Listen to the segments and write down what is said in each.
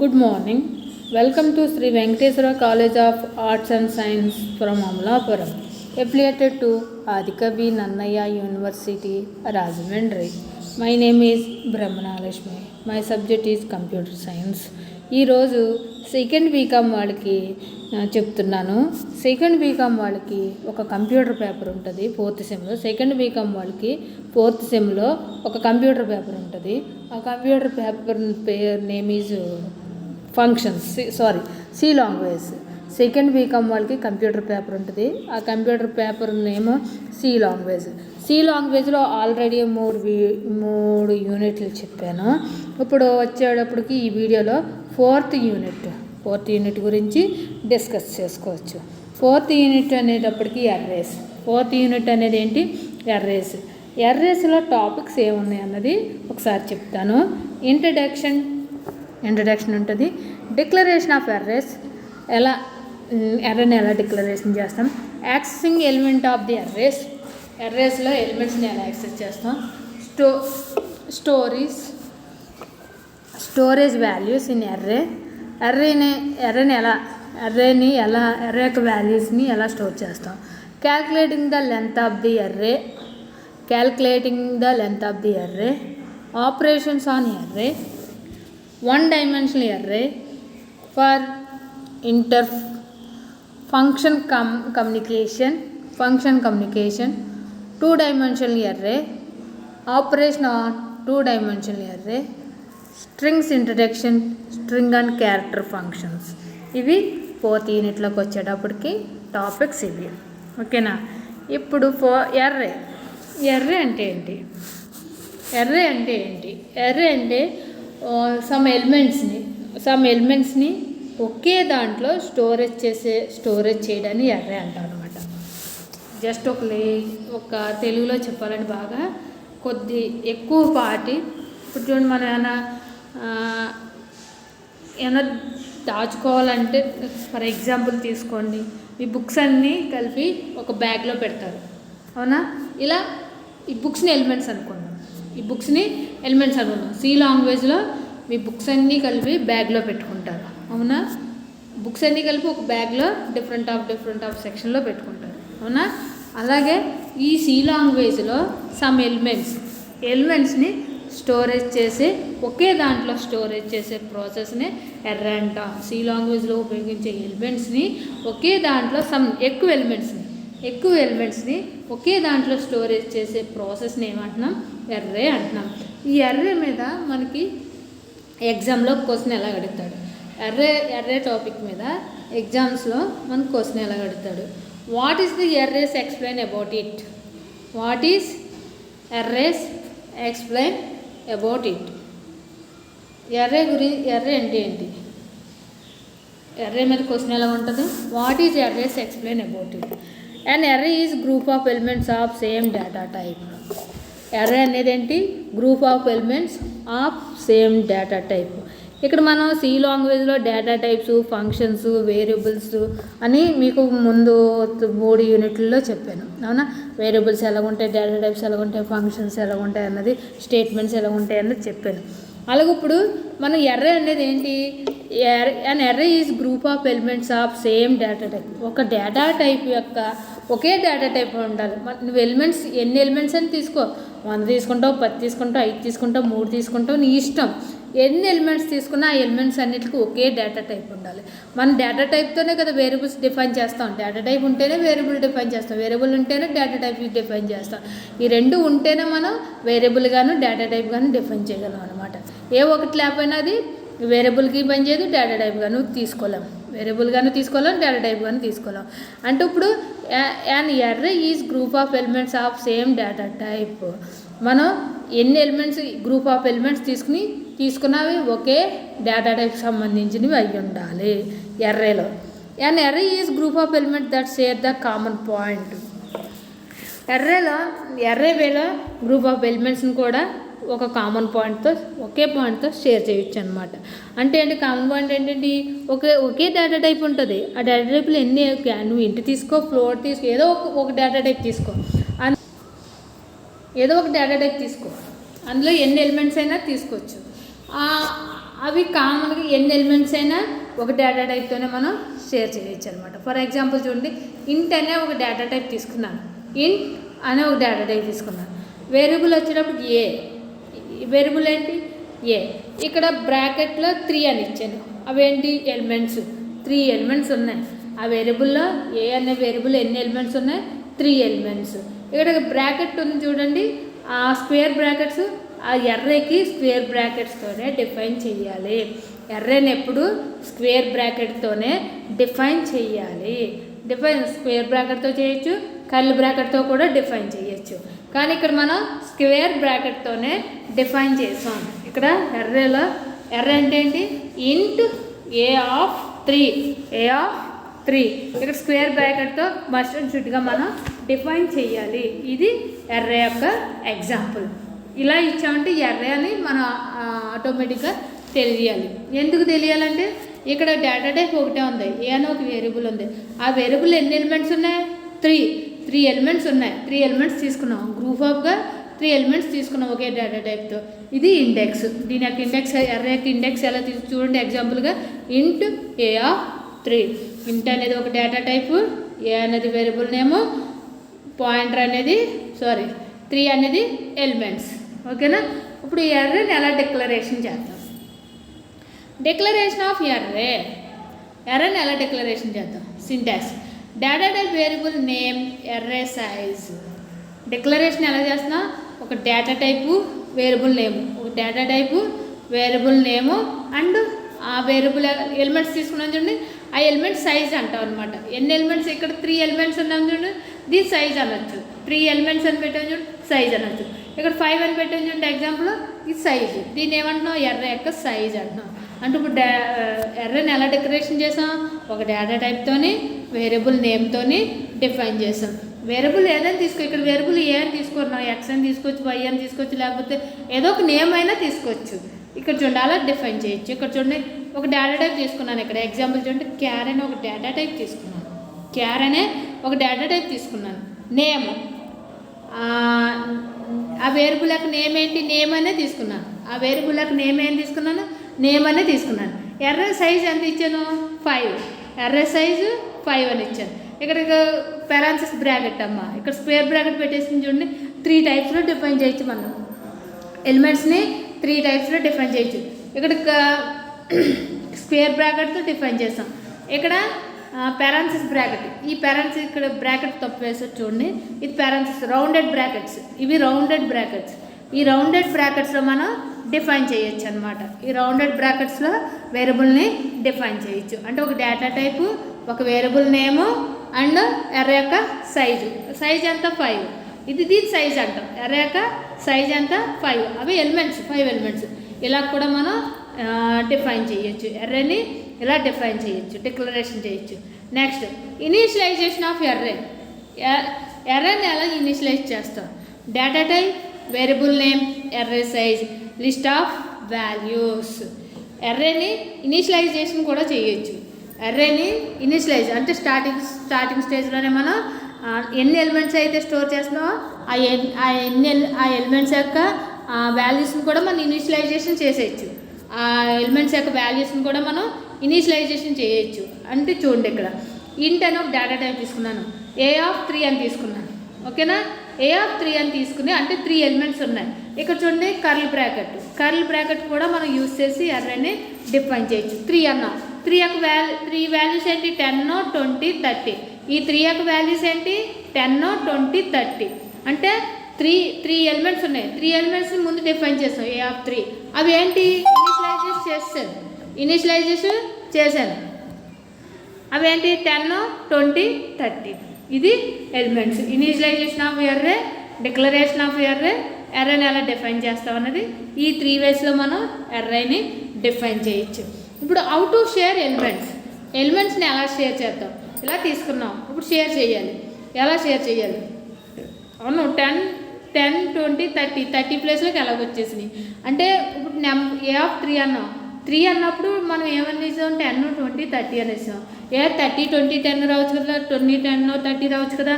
Good morning. Welcome to Sri Venkateswara College of Arts and Science from Amalapuram, affiliated to Adikavi Nannaya University, Rajahmundry. My name is Brahmanalakshmi. My subject is Computer Science. ఈ రోజు second BCom వాళ్ళకి చెప్తున్నాను. Second BCom వాళ్ళకి ఒక computer paper ఉంటుంది fourth సెమ్లో. Second BCom వాళ్ళకి fourth సెమ్లో ఒక కంప్యూటర్ పేపర్ ఉంటుంది. ఆ కంప్యూటర్ పేపర్ పేరు name is functions C language. Second BCom వాళ్ళకి కంప్యూటర్ పేపర్ ఉంటుంది. ఆ computer paper name C language. C లాంగ్వేజ్లో ఆల్రెడీ మూడు యూనిట్లు చెప్పాను. ఇప్పుడు వచ్చేటప్పటికి ఈ వీడియోలో ఫోర్త్ యూనిట్ గురించి డిస్కస్ చేసుకోవచ్చు. ఫోర్త్ యూనిట్ అనేటప్పటికి ఎర్రేస్. ఫోర్త్ యూనిట్ అనేది ఏంటి? ఎర్రేస్లో టాపిక్స్ ఏమున్నాయి అన్నది ఒకసారి చెప్తాను. ఇంట్రడక్షన్ ఉంటుంది. డిక్లరేషన్ ఆఫ్ ఎర్రేస్, ఎర్రని ఎలా డిక్లరేషన్ చేస్తాం. యాక్సెసింగ్ ఎలిమెంట్ ఆఫ్ ది ఎర్రేస్లో ఎలిమెంట్స్ని ఎలా యాక్సెస్ చేస్తాం. స్టోరేజ్ వాల్యూస్ ఇన్ ఎర్రే యొక్క వాల్యూస్ని ఎలా స్టోర్ చేస్తాం. Calculating the length of the array, operations on array, one dimensional array for function communication, two dimensional array, operation on two dimensional array, strings introduction, string and character functions. ఇవి fourth యూనిట్లోకి వచ్చేటప్పటికి topics ఇవి. ఓకేనా? ఇప్పుడు array అంటే ఏంటి? Array అంటే some ఎలిమెంట్స్ని ఒకే దాంట్లో storage చేయడాన్ని ఎర్రే అంటారు అనమాట. జస్ట్ ఒక తెలుగులో చెప్పాలంటే బాగా కొద్ది ఎక్కువ పాటి. ఇప్పుడు చూడండి, మనం ఏమైనా దాచుకోవాలంటే ఫర్ ఎగ్జాంపుల్ తీసుకోండి, ఈ బుక్స్ అన్నీ కలిపి ఒక బ్యాగ్లో పెడతారు, అవునా? ఇలా ఈ బుక్స్ని ఎలిమెంట్స్ అనుకుందాం. సి లాంగ్వేజ్లో మీ బుక్స్ అన్నీ కలిపి బ్యాగ్లో పెట్టుకుంటారు, అవునా? బుక్స్ అన్నీ కలిపి ఒక బ్యాగ్లో డిఫరెంట్ ఆఫ్ సెక్షన్లో పెట్టుకుంటారు, అవునా? అలాగే ఈ సి లాంగ్వేజ్లో సమ్ ఎలిమెంట్స్ని స్టోరేజ్ చేసి ఒకే దాంట్లో స్టోరేజ్ చేసే ప్రాసెస్ని ఎర్రే అంటాం. సి లాంగ్వేజ్లో ఉపయోగించే ఎలిమెంట్స్ని ఒకే దాంట్లో ఎక్కువ ఎలిమెంట్స్ని ఒకే దాంట్లో స్టోరేజ్ చేసే ప్రాసెస్ని ఏమంటున్నాం? ఎర్రే అంటున్నాం. ఈ ఎర్రే మీద మనకి ఎగ్జామ్లో క్వశ్చన్ ఎలా అడుగుతాడు? ఎర్రే టాపిక్ మీద ఎగ్జామ్స్లో మనకు క్వశ్చన్ ఎలా అడుగుతాడు? What is the arrays explain about it. Array అంటే ఏంటి? ఎర్రే మీద క్వశ్చన్ ఎలా ఉంటుంది? What is arrays explain about it. And array is group of elements of same data type. Array అనేది ఏంటి? Group of elements of same data type. ఇక్కడ మనం C లాంగ్వేజ్లో డేటా టైప్స్, ఫంక్షన్స్, వేరియబుల్స్ అని మీకు ముందు 3 యూనిట్లలో చెప్పాను, అవునా? వేరియబుల్స్ ఎలా ఉంటాయి, డేటా టైప్స్ ఎలా ఉంటాయి, ఫంక్షన్స్ ఎలా ఉంటాయి అన్నది, స్టేట్మెంట్స్ ఎలా ఉంటాయి అన్నది చెప్పాను. అలాగే ఇప్పుడు మనం ఎర్రే అనేది ఏంటి? And array is group of elements of same data type. ఒక డేటా టైప్ యొక్క ఒకే డేటా టైప్ ఉండాలి. నువ్వు ఎన్ని ఎలిమెంట్స్ అని తీసుకో, 100 తీసుకుంటావు, 10 తీసుకుంటావు, 5 తీసుకుంటావు, 3 తీసుకుంటావు, నీ ఇష్టం. ఎన్ని ఎలిమెంట్స్ తీసుకున్నా ఆ ఎలిమెంట్స్ అన్నిటికీ ఒకే డేటా టైప్ ఉండాలి. మనం డేటా టైప్తోనే కదా వేరియబుల్స్ డిఫైన్ చేస్తాం. డేటా టైప్ ఉంటేనే వేరియబుల్ డిఫైన్ చేస్తాం, వేరియబుల్ ఉంటేనే డేటా టైప్ డిఫైన్ చేస్తాం. ఈ రెండు ఉంటేనే మనం వేరియబుల్ గాను డేటా టైప్ గాను డిఫైన్ చేయగలం అనమాట. ఏ ఒకటి లేకపోయినా అది వేరియబుల్కి పనిచేయదు, డేటా టైప్ గాను తీసుకోలేం, వేరియబుల్ గాను తీసుకోలేం, డేటా టైప్ గాను తీసుకోలేం. అంటే ఇప్పుడు an array is group of elements of same data type. మనం ఎన్ని గ్రూప్ ఆఫ్ ఎలిమెంట్స్ తీసుకున్నవి ఒకే డేటా టైప్కి సంబంధించినవి అయి ఉండాలి ఎర్రేలో. And array is group of elements that share the common point. Array వేలో గ్రూప్ ఆఫ్ ఎలిమెంట్స్ని కూడా ఒక కామన్ పాయింట్తో, ఒకే పాయింట్తో షేర్ చేయొచ్చు అనమాట. అంటే కామన్ పాయింట్ ఏంటంటే ఒకే డేటా టైప్ ఉంటుంది. ఆ డేటా టైప్లో నువ్వు ఇంటి తీసుకో, ఫ్లోర్ తీసుకో, ఏదో ఒక డేటా టైప్ తీసుకో, అందులో ఎన్ని ఎలిమెంట్స్ అయినా తీసుకోవచ్చు. అవి కామన్గా ఎన్ని ఎలిమెంట్స్ అయినా ఒక డేటా టైప్తోనే మనం షేర్ చేయొచ్చు అనమాట. ఫర్ ఎగ్జాంపుల్ చూడండి, ఇంట్ అనే ఒక డేటా టైప్ తీసుకున్నాను, ఇంట్ అనే ఒక డేటా టైప్ తీసుకున్నాను. వేరియబుల్ వచ్చేటప్పుడు ఏ, వేరియబుల్ ఏంటి ఏ, ఇక్కడ బ్రాకెట్లో 3 అని ఇచ్చాను. అవేంటి ఎలిమెంట్స్, 3 ఎలిమెంట్స్ ఉన్నాయి. ఆ వేరియబుల్లో ఏ అనే వేరియబుల్ ఎన్ని ఎలిమెంట్స్ ఉన్నాయి, 3 ఎలిమెంట్స్. ఇక్కడ బ్రాకెట్ ఉంది చూడండి, ఆ స్క్వేర్ బ్రాకెట్స్ ఆ ఎర్రేకి స్క్వేర్ బ్రాకెట్స్తోనే డిఫైన్ చేయాలి. ఎర్రేని ఎప్పుడు స్క్వేర్ బ్రాకెట్తోనే డిఫైన్ చేయాలి. డిఫైన్ స్క్వేర్ బ్రాకెట్తో చేయొచ్చు, కర్ల్ బ్రాకెట్తో కూడా డిఫైన్ చేయొచ్చు. కానీ ఇక్కడ మనం స్క్వేర్ బ్రాకెట్తోనే డిఫైన్ చేసాం. ఇక్కడ ఎర్రేలో ఎర్రే అంటే ఏంటి, ఇంట్ ఏ ఆఫ్ 3, ఏ ఆఫ్ 3. ఇక్కడ స్క్వేర్ బ్రాకెట్తో మస్ట్ అండ్ షుడ్గా మనం డిఫైన్ చేయాలి. ఇది ఎర్రే యొక్క ఎగ్జాంపుల్. ఇలా ఇచ్చామంటే ఎర్రే అని మనం ఆటోమేటిక్గా తెలియాలి. ఎందుకు తెలియాలంటే ఇక్కడ డేటా టైప్ ఒకటే ఉంది, ఏ అని ఒక వేరియబుల్ ఉంది. ఆ వేరియబుల్ ఎన్ని ఎలిమెంట్స్ ఉన్నాయి, 3 ఎలిమెంట్స్ ఉన్నాయి. 3 ఎలిమెంట్స్ తీసుకున్నాం, గ్రూప్ ఆఫ్గా 3 ఎలిమెంట్స్ తీసుకున్నాం ఒకే డేటా టైప్తో. ఇది ఇండెక్స్. దీని యొక్క ఇండెక్స్, ఎర్రే యొక్క ఇండెక్స్ ఎలా చూడండి. ఎగ్జాంపుల్గా ఇంట్ ఏ ఆఫ్ 3. ఇంట్ అనేది ఒక డేటా టైపు, ఏ అనేది వేరియబుల్ నేము, పాయింటర్ అనేది 3 అనేది ఎలిమెంట్స్. ఓకేనా. ఇప్పుడు ఈ ఎర్రేని ఎలా డిక్లరేషన్ చేద్దాం. డిక్లరేషన్ ఆఫ్ ఎర్రేని ఎలా డిక్లరేషన్ చేద్దాం. Syntax data type variable name array size. Declaration ఎలా చేస్తున్నా, ఒక డేటా టైపు వేరియబుల్ నేము, ఒక data type variable name and ఆ వేరియబుల్ ఎలిమెంట్స్ తీసుకున్నాం చూడండి, ఆ ఎలిమెంట్ సైజ్ అంటాం అనమాట. ఎన్ని ఎలిమెంట్స్, ఇక్కడ 3 ఎలిమెంట్స్ ఉన్నాం చూడండి, దీని సైజ్ అనొచ్చు. 3 ఎలిమెంట్స్ అని పెట్టాం చూడండి, సైజ్ అనొచ్చు. ఇక్కడ 5 అని పెట్టాం చూడండి ఎగ్జాంపుల్, ఇది సైజు. దీన్ని ఏమంటున్నాం, ఎర్రే యొక్క సైజ్ అంటున్నాం. అంటే ఇప్పుడు ఎర్రేని ఎలా డిక్లరేషన్ చేసాం, ఒక డేటా టైప్తోని వేరియబుల్ నేమ్తోని డిఫైన్ చేసాం. వేరియబుల్ ఏదైనా తీసుకో, ఇక్కడ వేరియబుల్ ఏ అని తీసుకున్నాం, ఎక్స్ అని తీసుకోవచ్చు, వై అని తీసుకోవచ్చు, లేకపోతే ఏదో ఒక నేమ్ అయినా తీసుకోవచ్చు. ఇక్కడ చూడండి అలా డిఫైన్ చేయొచ్చు. ఇక్కడ చూడండి ఒక డేటా టైప్ తీసుకున్నాను. ఇక్కడ ఎగ్జాంపుల్ చూడండి, క్యార్ అనే ఒక డేటా టైప్ తీసుకున్నాను. క్యార్ అనే ఒక డేటా టైప్ తీసుకున్నాను. నేమ్, ఆ వేరియబుల్ యొక్క నేమ్ ఏంటి, నేమ్ అనే తీసుకున్నాను. ఆ వేరియబుల్ యొక్క నేమ్ ఏం తీసుకున్నాను, నేమ్ అనే తీసుకున్నాను. ఎర్రే సైజ్ ఎంత ఇచ్చాను, 5. ఎర్రే సైజు 5 అని ఇచ్చాను. ఇక్కడ పెరాన్సిస్ బ్రాకెట్ అమ్మ, ఇక్కడ స్క్వేర్ బ్రాకెట్ పెట్టేసి చూడండి, 3 టైప్స్లో డిఫైన్ చేయొచ్చు. మనం ఎలిమెంట్స్ని 3 టైప్స్లో డిఫైన్ చేయొచ్చు. ఇక్కడ స్క్వేర్ బ్రాకెట్తో డిఫైన్ చేస్తాం. ఇక్కడ పెరాన్సిస్ బ్రాకెట్, ఈ పెరాన్సిస్ ఇక్కడ బ్రాకెట్ తప్పు వేస్తారు చూడండి, ఇది పెరాన్సిస్ రౌండెడ్ బ్రాకెట్స్, ఇవి రౌండెడ్ బ్రాకెట్స్. ఈ రౌండెడ్ బ్రాకెట్స్లో మనం డిఫైన్ చేయొచ్చు అనమాట. ఈ రౌండెడ్ బ్రాకెట్స్లో వేరియబుల్ని డిఫైన్ చేయొచ్చు. అంటే ఒక డేటా టైపు, ఒక వేరియబుల్ నేము అండ్ ఎర్రే యొక్క సైజ్ ఎంత 5. ఇది దీని సైజ్ అంటాం. ఎర్రే యొక్క సైజ్ ఎంత 5. అవి ఎలిమెంట్స్, 5 ఎలిమెంట్స్. ఇలా కూడా మనం డిఫైన్ చేయొచ్చు. ఎర్రేని ఇలా డిఫైన్ చేయొచ్చు, డిక్లరేషన్ చేయొచ్చు. నెక్స్ట్ ఇనిషియలైజేషన్ ఆఫ్ ఎర్రేని ఎలా ఇనిషియలైజ్ చేస్తాం. Data type, variable name, array size, list of values. ఎర్రేని ఇనిషియలైజేషన్ కూడా చేయొచ్చు. ఎర్రేని ఇనిషియలైజ్ అంటే స్టార్టింగ్ స్టేజ్లోనే మనం ఎన్ని ఎలిమెంట్స్ అయితే స్టోర్ చేస్తున్నామో ఆ ఎలిమెంట్స్ యొక్క వాల్యూస్ని కూడా మనం ఇనిషియలైజేషన్ చేసేయచ్చు. ఆ ఎలిమెంట్స్ యొక్క వాల్యూస్ని కూడా మనం ఇనిషియలైజేషన్ చేయొచ్చు. అంటే చూడండి, ఇక్కడ ఇంట్ అని ఒక డేటా టైప్ తీసుకున్నాను, ఏ ఆఫ్ 3 అని తీసుకున్నాను. ఓకేనా. ఏ ఆఫ్ 3 అని తీసుకుని, అంటే 3 ఎలిమెంట్స్ ఉన్నాయి. ఇక్కడ చూడండి కర్ల్ బ్రాకెట్ కూడా మనం యూజ్ చేసి ఎర్రేని డిఫైన్ చేయొచ్చు. 3 అన్నాం, 3 వాల్యూస్ ఏంటి, 10, 20, 30. ఈ 3 యొక్క వాల్యూస్ ఏంటి, 10, 20, 30. అంటే 3 ఎలిమెంట్స్ ఉన్నాయి. 3 ఎలిమెంట్స్ని ముందు డిఫైన్ చేస్తాం, ఏ ఆఫ్ 3. అవి ఏంటి, ఇనిషియలైజేషన్ చేశాను. అవేంటి 10, 20, 30. ఇది elements. Initialization of array, declaration of ఎర్రేని ఎలా డిఫైన్ చేస్తాం అన్నది ఈ 3 వేస్లో మనం ఎర్రేని డిఫైన్ చేయొచ్చు. ఇప్పుడు హౌ టు షేర్ ఎలిమెంట్స్ని ఎలా షేర్ చేద్దాం. ఇలా తీసుకున్నాం, ఇప్పుడు షేర్ చేయాలి. ఎలా షేర్ చేయాలి, అవును 10, 20, 30 ప్లేస్లోకి ఎలాగ వచ్చేసినాయి. అంటే ఇప్పుడు ఏ ఆఫ్ 3 అన్నాం. 3 అన్నప్పుడు మనం ఏమనేసాం, 10, 20, 30 అనేసాం. 30, 20, 10 రావచ్చు కదా, 20, 10, 30 రావచ్చు కదా.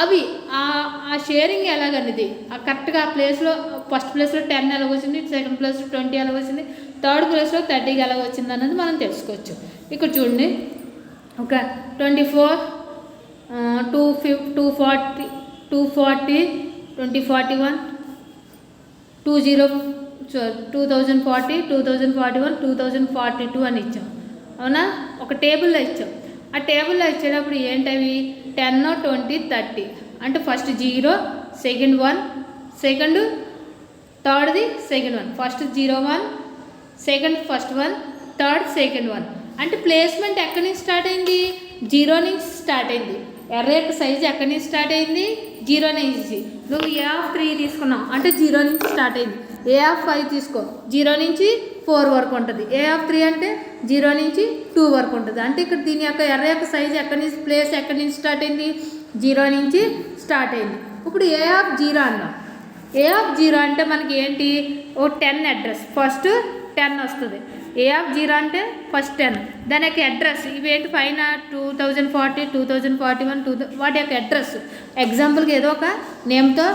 అవి ఆ షేరింగ్ ఎలాగనేది కరెక్ట్గా ఆ ప్లేస్లో ఫస్ట్ ప్లేస్లో 10 ఎలాగొచ్చింది, సెకండ్ ప్లేస్లో 20 ఎలాగొచ్చింది, థర్డ్ ప్లేస్లో 30కి ఎలా వచ్చింది అన్నది మనం తెలుసుకోవచ్చు. ఇక్కడ చూడండి, ఒక 24, 240, 2041, 2040, 2041, 2042 అని ఇచ్చాం. అవునా? ఒక టేబుల్లో ఇచ్చాం. ఆ టేబుల్లో ఇచ్చేటప్పుడు ఏంటవి 10, 20, 30 అంటే ఫస్ట్ 0, సెకండ్ 1, సెకండ్ థర్డ్ది second 1, first 0, 1, second first 1, third second 1 అంటే ప్లేస్మెంట్ ఎక్కడి నుంచి స్టార్ట్ అయింది? 0 నుంచి స్టార్ట్ అయింది. ఎర్ర యొక్క సైజు ఎక్కడి నుంచి స్టార్ట్ అయింది? 0 నుంచి. నువ్వు A3 తీసుకున్నావు అంటే 0 నుంచి స్టార్ట్ అయింది. A5 తీసుకో, 0 నుంచి 4 వరకు ఉంటుంది. A3 అంటే 0 నుంచి 2 వరకు ఉంటుంది. అంటే ఇక్కడ దీని యొక్క ఎర్ర యొక్క సైజు ఎక్కడి నుంచి, ప్లేస్ ఎక్కడి నుంచి స్టార్ట్ అయింది? 0 నుంచి స్టార్ట్ అయింది. ఇప్పుడు A0 అన్నాం. A0 అంటే మనకి ఏంటి? ఓ 10 అడ్రస్, ఫస్ట్ 10 వస్తుంది. A0 అంటే ఫస్ట్ 10, దాని యొక్క అడ్రస్ ఇవేంటి పైన 2040, 2041, వాటి యొక్క అడ్రస్. ఎగ్జాంపుల్కి ఏదో ఒక నేమ్తో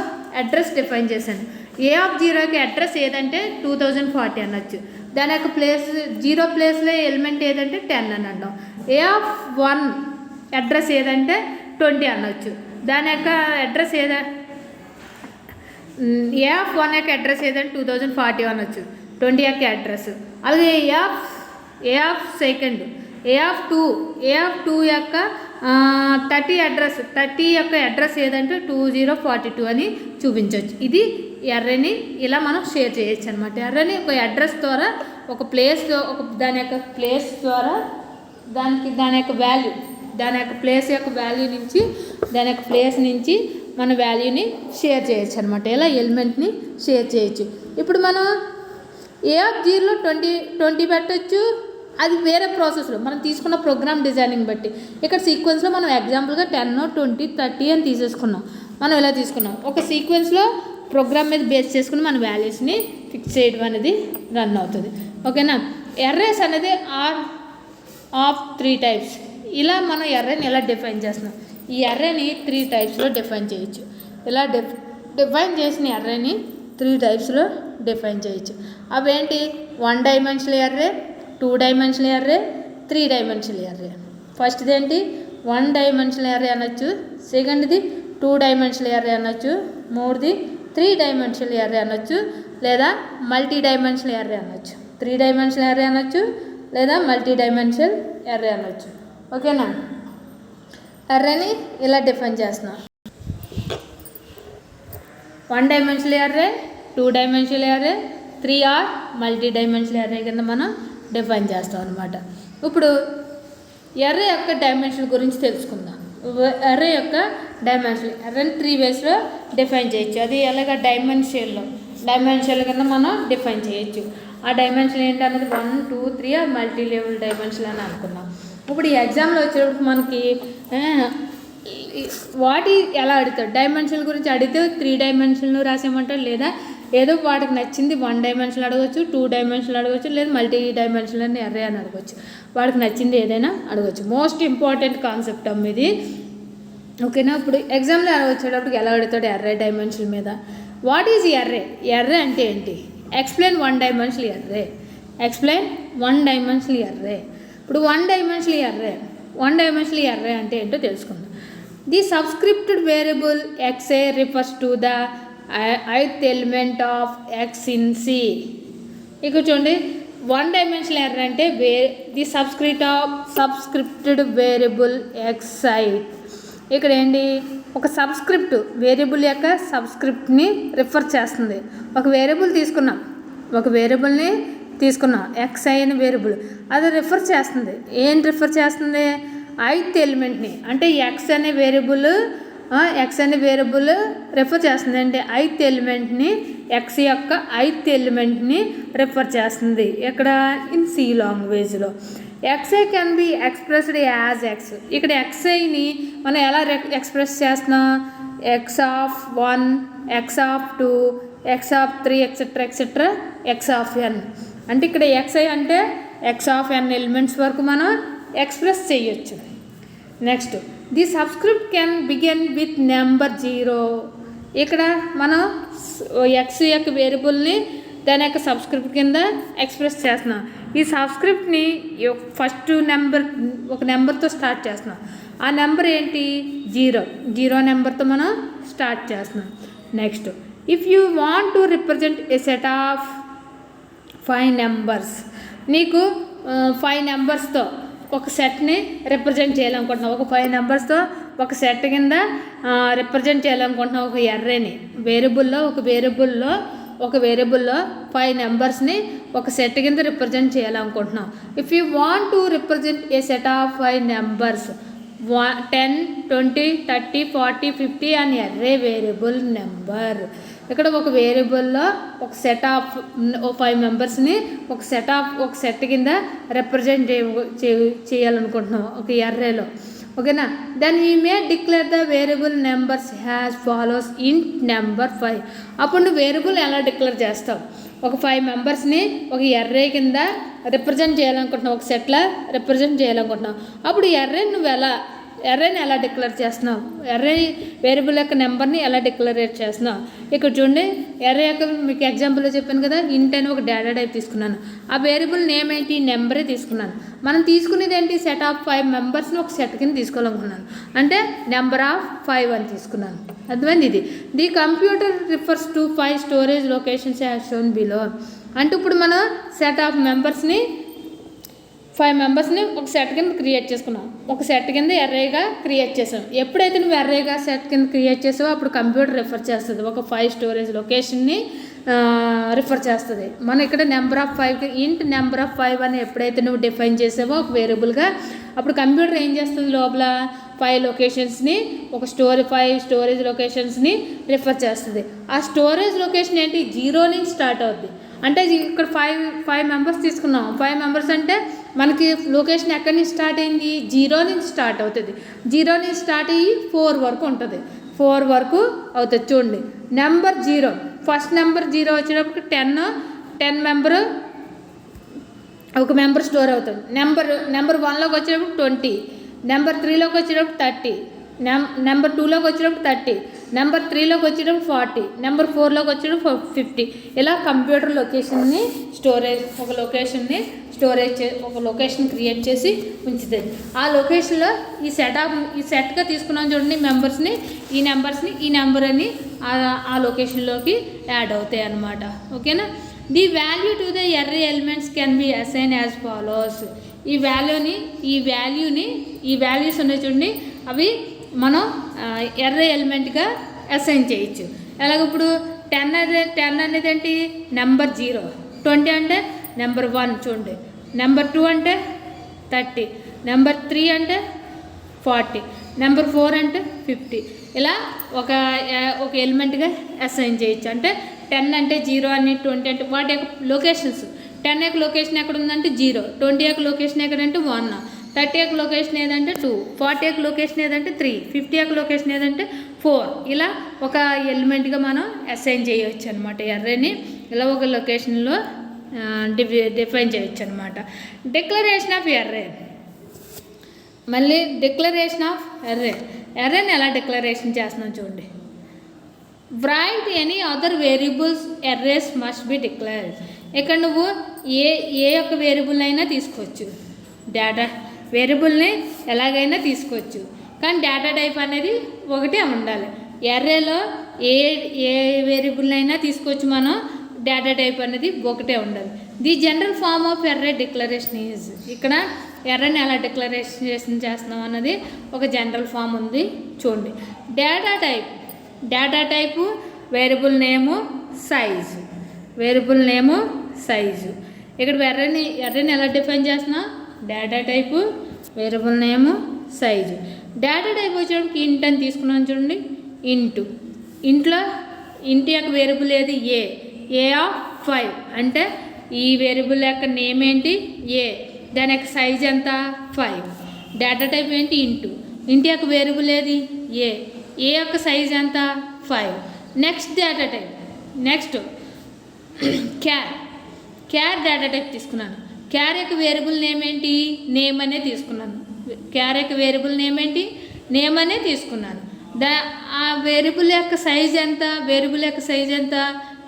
అడ్రస్ డిఫైన్ చేశాను. A0కి అడ్రస్ ఏదంటే 2040 అనొచ్చు. దాని యొక్క ప్లేస్ 0 ప్లేస్లో ఎలిమెంట్ ఏదంటే 10 అని అంటాం. A1 అడ్రస్ ఏదంటే 20 అనొచ్చు. దాని యొక్క అడ్రస్ A1 యొక్క అడ్రస్ ఏదంటే 2040 అనొచ్చు, 20 యొక్క అడ్రస్. అలాగే సెకండ్ A2 యొక్క 30 అడ్రస్, 30 యొక్క అడ్రస్ ఏదంటే 2042 అని చూపించవచ్చు. ఇది ఎర్రని ఇలా మనం షేర్ చేయొచ్చు అనమాట. ఎర్రని ఒక అడ్రస్ ద్వారా, ఒక ప్లేస్, దాని యొక్క ప్లేస్ ద్వారా దాని యొక్క వాల్యూ, దాని యొక్క ప్లేస్ యొక్క వాల్యూ నుంచి, దాని యొక్క ప్లేస్ నుంచి మన వాల్యూని షేర్ చేయొచ్చు అనమాట. ఇలా ఎలిమెంట్ని షేర్ చేయొచ్చు. ఇప్పుడు మనం A0లో 20 పెట్టచ్చు. అది వేరే ప్రాసెస్లో మనం తీసుకున్న ప్రోగ్రామ్ డిజైనింగ్ బట్టి. ఇక్కడ సీక్వెన్స్లో మనం ఎగ్జాంపుల్గా 10, 20, 30 అని తీసేసుకున్నాం. మనం ఇలా తీసుకున్నాం. ఒక సీక్వెన్స్లో ప్రోగ్రామ్ మీద బేస్ చేసుకుని మన వాల్యూస్ని ఫిక్స్ చేయడం అనేది రన్ అవుతుంది. ఓకేనా? ఎర్రేస్ అనేది ఆర్ ఆఫ్ 3 టైప్స్. ఇలా మనం ఎర్రేని ఎలా డిఫైన్ చేస్తున్నాం? ఈ ఎర్రేని 3 టైప్స్లో డిఫైన్ చేయొచ్చు. ఇలా డిఫైన్ చేసిన ఎర్రేని 3 టైప్స్లో డిఫైన్ చేయొచ్చు. అవేంటి? 1 dimensional array, 2 dimensional array, 3 dimensional array. ఫస్ట్ది ఏంటి? 1 డైమెన్షనల్ ఎర్రే అనొచ్చు. సెకండ్ది 2 డైమెన్షనల్ ఎర్రే అనొచ్చు. మూడోది 3 డైమెన్షనల్ ఎర్రే అనొచ్చు, లేదా మల్టీ డైమెన్షనల్ ఎర్రే అనొచ్చు. 3 డైమెన్షనల్ ఎర్రే అనొచ్చు, లేదా మల్టీ డైమెన్షనల్ ఎర్రే అనొచ్చు. ఓకేనా? ఎర్రేని ఇలా డిఫైన్ చేస్తున్నాం. 1 dimensional array, 2 dimensional array, 3 or multi dimensional array కింద మనం డిఫైన్ చేస్తాం అనమాట. ఇప్పుడు ఎర్రే యొక్క డైమెన్షన్ గురించి తెలుసుకుందాం. ఎర్రే యొక్క ఎర్రని 3 వేస్లో డిఫైన్ చేయొచ్చు. అది ఎలాగ? డైమెన్షన్ల కింద మనం డిఫైన్ చేయొచ్చు. ఆ డైమెన్షన్ ఏంటన్నది 1, 2, 3 ఆర్ మల్టీ లెవెల్ డైమెన్షన్ అని అనుకున్నాం. ఇప్పుడు ఈ ఎగ్జామ్లో వచ్చేటప్పుడు మనకి వాటి ఎలా అడుగుతాడు? డైమెన్షన్ గురించి అడిగితే 3 డైమెన్షన్లు రాసేయమంటాడు, లేదా ఏదో వాటికి నచ్చింది 1 డైమెన్షన్ అడగవచ్చు, 2 డైమెన్షన్ అడగవచ్చు, లేదా మల్టీ డైమెన్షన్ అని ఎర్రే అని అడగవచ్చు. వాడికి నచ్చింది ఏదైనా అడగవచ్చు. మోస్ట్ ఇంపార్టెంట్ కాన్సెప్ట్ అమ్మ ఇది. ఓకేనా? ఇప్పుడు ఎగ్జామ్లో వచ్చేటప్పుడు ఎలా అడుగుతాడు ఎర్రే డైమెన్షన్ మీద? What is array? ఎర్రే అంటే ఏంటి? Explain 1 dimensional array. Explain 1 dimensional array. ఇప్పుడు 1 డైమెన్షనల్ ఎర్రే అంటే ఏంటో తెలుసుకుందాం. The subscripted variable xi refers to the ith element of x in C. ఇక్కడ చూడండి, 1 డైమెన్షనల్ ఎర్రే అంటే ది సబ్స్క్రిప్టెడ్ వేరియబుల్ xi. ఇక్కడ ఏంటి? ఒక సబ్స్క్రిప్ట్ వేరియబుల్ యొక్క సబ్స్క్రిప్ట్ని రిఫర్ చేస్తుంది. ఒక వేరియబుల్ని తీసుకున్నాం xi అనే వేరియబుల్. అది రిఫర్ చేస్తుంది. ఏం రిఫర్ చేస్తుంది? ith ఎలిమెంట్ని. అంటే x అనే వేరియబుల్ రిఫర్ చేస్తుంది. అంటే ith ఎలిమెంట్ని, x యొక్క ith ఎలిమెంట్ని రిఫర్ చేస్తుంది. ఇక్కడ ఇన్ C లాంగ్వేజ్లో xi can be expressed as x. ఇక్కడ xiని మనం ఎలా ఎక్స్ప్రెస్ చేస్తున్నాం? x(1), x(2), x(3), etcetera x(n). అంటే ఇక్కడ xi అంటే x(n) ఎలిమెంట్స్ వరకు మనం ఎక్స్ప్రెస్ చేయొచ్చు. Next, the subscript can begin with number 0. ఇక్కడ మనం x యొక్క వేరియబుల్ని దాని యొక్క సబ్స్క్రిప్ట్ కింద ఎక్స్ప్రెస్ చేస్తున్నాం. ఈ సబ్స్క్రిప్ట్ని ఫస్ట్ ఒక నెంబర్తో స్టార్ట్ చేస్తున్నాం. ఆ నెంబర్ ఏంటి? 0 నెంబర్తో మనం స్టార్ట్ చేస్తున్నాం. Next, if you want to represent A set of 5 numbers, నీకు 5 నెంబర్స్తో ఒక సెట్ని రిప్రజెంట్ చేయాలనుకుంటున్నావు. ఒక 5 నెంబర్స్తో ఒక సెట్ కింద రిప్రజెంట్ చేయాలనుకుంటున్నావు. ఒక ఎర్రేని ఒక వేరియబుల్లో 5 నెంబర్స్ని ఒక సెట్ కింద రిప్రజెంట్ చేయాలనుకుంటున్నాం. If you want to represent A set of 5 numbers 10, 20, 30, 40, 50 అని ఎర్రే వేరియబుల్ నెంబర్. ఇక్కడ ఒక వేరియబుల్లో ఒక సెట్ ఆఫ్ 5 మెంబర్స్ని ఒక సెట్ కింద రిప్రజెంట్ చేయాలనుకుంటున్నాం ఒక ఎర్రేలో. ఓకేనా? Then you may declare the variable numbers has follows int number 5. అప్పుడు నువ్వు వేరియబుల్ ఎలా డిక్లేర్ చేస్తావు? ఒక 5 మెంబర్స్ని ఒక ఎర్రే కింద రిప్రజెంట్ చేయాలనుకుంటున్నావు, ఒక సెట్లో రిప్రజెంట్ చేయాలనుకుంటున్నావు. అప్పుడు ఎర్రేని ఎలా డిక్లేర్ చేస్తున్నావు? ఎర్రే వేరియబుల్ యొక్క నెంబర్ని ఎలా డిక్లరేట్ చేస్తున్నావు? ఇక్కడ చూడండి, ఎర్రే యొక్క మీకు ఎగ్జాంపుల్లో చెప్పాను కదా, ఇంట్ అని ఒక డేటా టైప్ తీసుకున్నాను. ఆ వేరియబుల్ నేమ్ ఏంటి? నెంబరే తీసుకున్నాను. మనం తీసుకునేది ఏంటి? సెట్ ఆఫ్ 5 మెంబర్స్ని ఒక సెట్ కింద తీసుకోవాలనుకున్నాను, అంటే నెంబర్ ఆఫ్ 5 అని తీసుకున్నాను. అర్థమైంది? ఇది the computer refers to 5 storage locations as shown below. అంటే ఇప్పుడు మనం సెట్ ఆఫ్ 5 మెంబర్స్ని ఒక సెట్ కింద క్రియేట్ చేసుకున్నాం. ఒక సెట్ కింద ఎర్రేగా క్రియేట్ చేసాం. ఎప్పుడైతే నువ్వు ఎర్రేగా సెట్ కింద క్రియేట్ చేసావో అప్పుడు కంప్యూటర్ రిఫర్ చేస్తుంది, ఒక 5 స్టోరేజ్ లొకేషన్ని రిఫర్ చేస్తుంది. మనం ఇక్కడ నెంబర్ ఆఫ్ 5 ఇంట్ నెంబర్ ఆఫ్ 5 అని ఎప్పుడైతే నువ్వు డిఫైన్ చేసావో ఒక వేరియబుల్గా, అప్పుడు కంప్యూటర్ ఏం చేస్తుంది? లోపల 5 లొకేషన్స్ని 5 స్టోరేజ్ లొకేషన్స్ని రిఫర్ చేస్తుంది. ఆ స్టోరేజ్ లొకేషన్ ఏంటి? 0 నుంచి స్టార్ట్ అవుద్ది. అంటే ఇక్కడ 5 మెంబర్స్ తీసుకున్నాం. 5 మెంబర్స్ అంటే మనకి లొకేషన్ ఎక్కడి నుంచి స్టార్ట్ అయింది? 0 నుంచి స్టార్ట్ అవుతుంది. 0 నుంచి స్టార్ట్ అయ్యి 4 వరకు ఉంటుంది. 4 వరకు అవుతుంది. చూడండి, నెంబర్ 0, ఫస్ట్ నెంబర్ 0 వచ్చేటప్పుడు 10 మెంబర్ ఒక మెంబర్ స్టోర్ అవుతుంది. నెంబర్ 1లోకి వచ్చేటప్పుడు 20, నెంబర్ 3లోకి వచ్చేటప్పుడు 30, నెంబర్ 2లోకి వచ్చేటప్పుడు 30, నెంబర్ 3లోకి వచ్చేటప్పుడు 40, నెంబర్ 4లోకి వచ్చేటప్పుడు 50. ఇలా కంప్యూటర్ లొకేషన్ని ఒక లొకేషన్ క్రియేట్ చేసి ఉంచుతుంది. ఆ లొకేషన్లో ఈ సెట్గా తీసుకున్నాం చూడండి మెంబర్స్ని, ఈ నెంబర్ అని ఆ లొకేషన్లోకి యాడ్ అవుతాయి అన్నమాట. ఓకేనా? The value to the array elements can be assign as follows. ఈ వాల్యూస్ ఉన్నాయి చూడండి, అవి మనం ఎర్రే ఎలిమెంట్గా అసైన్ చేయొచ్చు. ఎలాగ? ఇప్పుడు 10 అనేది ఏంటి? నెంబర్ 0. 20 అంటే నెంబర్ 1. చూడండి, నెంబర్ 2 అంటే 30, నెంబర్ 3 అంటే 40, నెంబర్ 4 అంటే 50. ఇలా ఒక ఎలిమెంట్గా అసైన్ చేయొచ్చు. అంటే 10 అంటే 0 అని, 20 అంటే వాటి యొక్క లొకేషన్స్. 10 యొక్క లొకేషన్ ఎక్కడ ఉందంటే 0, 20 యొక్క లొకేషన్ ఎక్కడంటే 1, 30 యొక్క లొకేషన్ ఏదంటే 2, 40 యొక్క లొకేషన్ ఏదంటే 3, 50 యొక్క లొకేషన్ ఏదంటే 4. ఇలా ఒక ఎలిమెంట్గా మనం అసైన్ చేయవచ్చు అనమాట. ఎర్రేని ఇలా ఒక లొకేషన్లో డిఫైన్ చేయొచ్చు అనమాట. Declaration of array. మళ్ళీ డిక్లరేషన్ ఆఫ్ ఎర్రేని ఎలా డిక్లరేషన్ చేస్తున్నాం చూడండి. Right any other variables arrays must be declared. ఇక్కడ నువ్వు ఏ యొక్క వేరియబుల్ అయినా తీసుకోవచ్చు, డేటా వేరియబుల్ని ఎలాగైనా తీసుకోవచ్చు, కానీ డేటా టైప్ అనేది ఒకటే ఉండాలి. ఎర్రేలో ఏ వేరియబుల్ అయినా తీసుకోవచ్చు మనం, డేటా టైప్ అనేది ఒకటే ఉండాలి. The general form of array declaration is. ఇక్కడ ఎర్రని ఎలా డిక్లరేషన్ చేస్తున్నాం అన్నది ఒక జనరల్ ఫామ్ ఉంది చూడండి. డేటా టైపు వేరియబుల్ నేము సైజు. ఇక్కడ ఎర్రని ఎలా డిఫైన్ చేస్తున్నాం? డేటా టైపు, వేరియబుల్ నేము, సైజు. డేటా టైప్ వచ్చేటప్పుడు ఇంట్ అని తీసుకున్నాం చూడండి. ఇంట్లో ఇంటి యొక్క వేరియబుల్ ఏది? ఏ ఆఫ్ 5 అంటే ఈ వేరియబుల్ యొక్క నేమ్ ఏంటి? ఏ. దాని యొక్క సైజ్ ఎంత? 5. డేటా టైప్ ఏంటి? ఇంటి యొక్క వేరియబుల్ ఏది? ఏ యొక్క సైజ్ ఎంత? 5. Next data type. Next క్యార్ data type తీసుకున్నాను. క్యార్ యొక్క వేరియబుల్ నేమ్ ఏంటి? నేమ్ అనే తీసుకున్నాను. క్యార్ యొక్క వేరియబుల్ నేమ్ ఏంటి? నేమ్ అనే తీసుకున్నాను. ఆ వేరియబుల్ యొక్క సైజ్ ఎంత?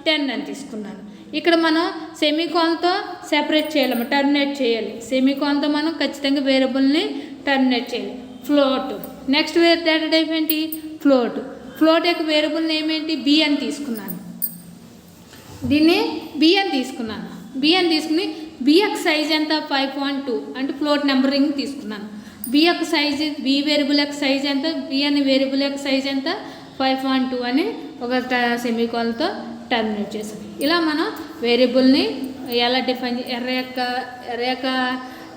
10 అని తీసుకున్నాను. ఇక్కడ మనం సెమీకోన్తో సెపరేట్ చేయాలి, టర్మినేట్ చేయాలి. సెమీకోన్తో మనం ఖచ్చితంగా వేరియబుల్ని టర్మినేట్ చేయాలి. ఫ్లోట్. నెక్స్ట్ డేటా టైప్ ఏంటి? ఫ్లోట్. ఫ్లోట్ యొక్క వేరియబుల్ నేమ్ ఏంటి? బి అని తీసుకున్నాను. దీన్ని బి అని తీసుకున్నాను. బి అని తీసుకుని బి యొక్క సైజ్ ఎంత? 5.2 అంటే ఫ్లోట్ నెంబరింగ్ తీసుకున్నాను. బి యొక్క సైజ్, బి వేరియబుల్ యొక్క సైజ్ ఎంత? బి అనే వేరియబుల్ యొక్క సైజ్ ఎంత? 5.2 అని ఒక సెమీకోన్తో టర్మినేట్ చేసాం. ఇలా మనం వేరియబుల్ని ఎలా డిఫైన్, ఎర్రే యొక్క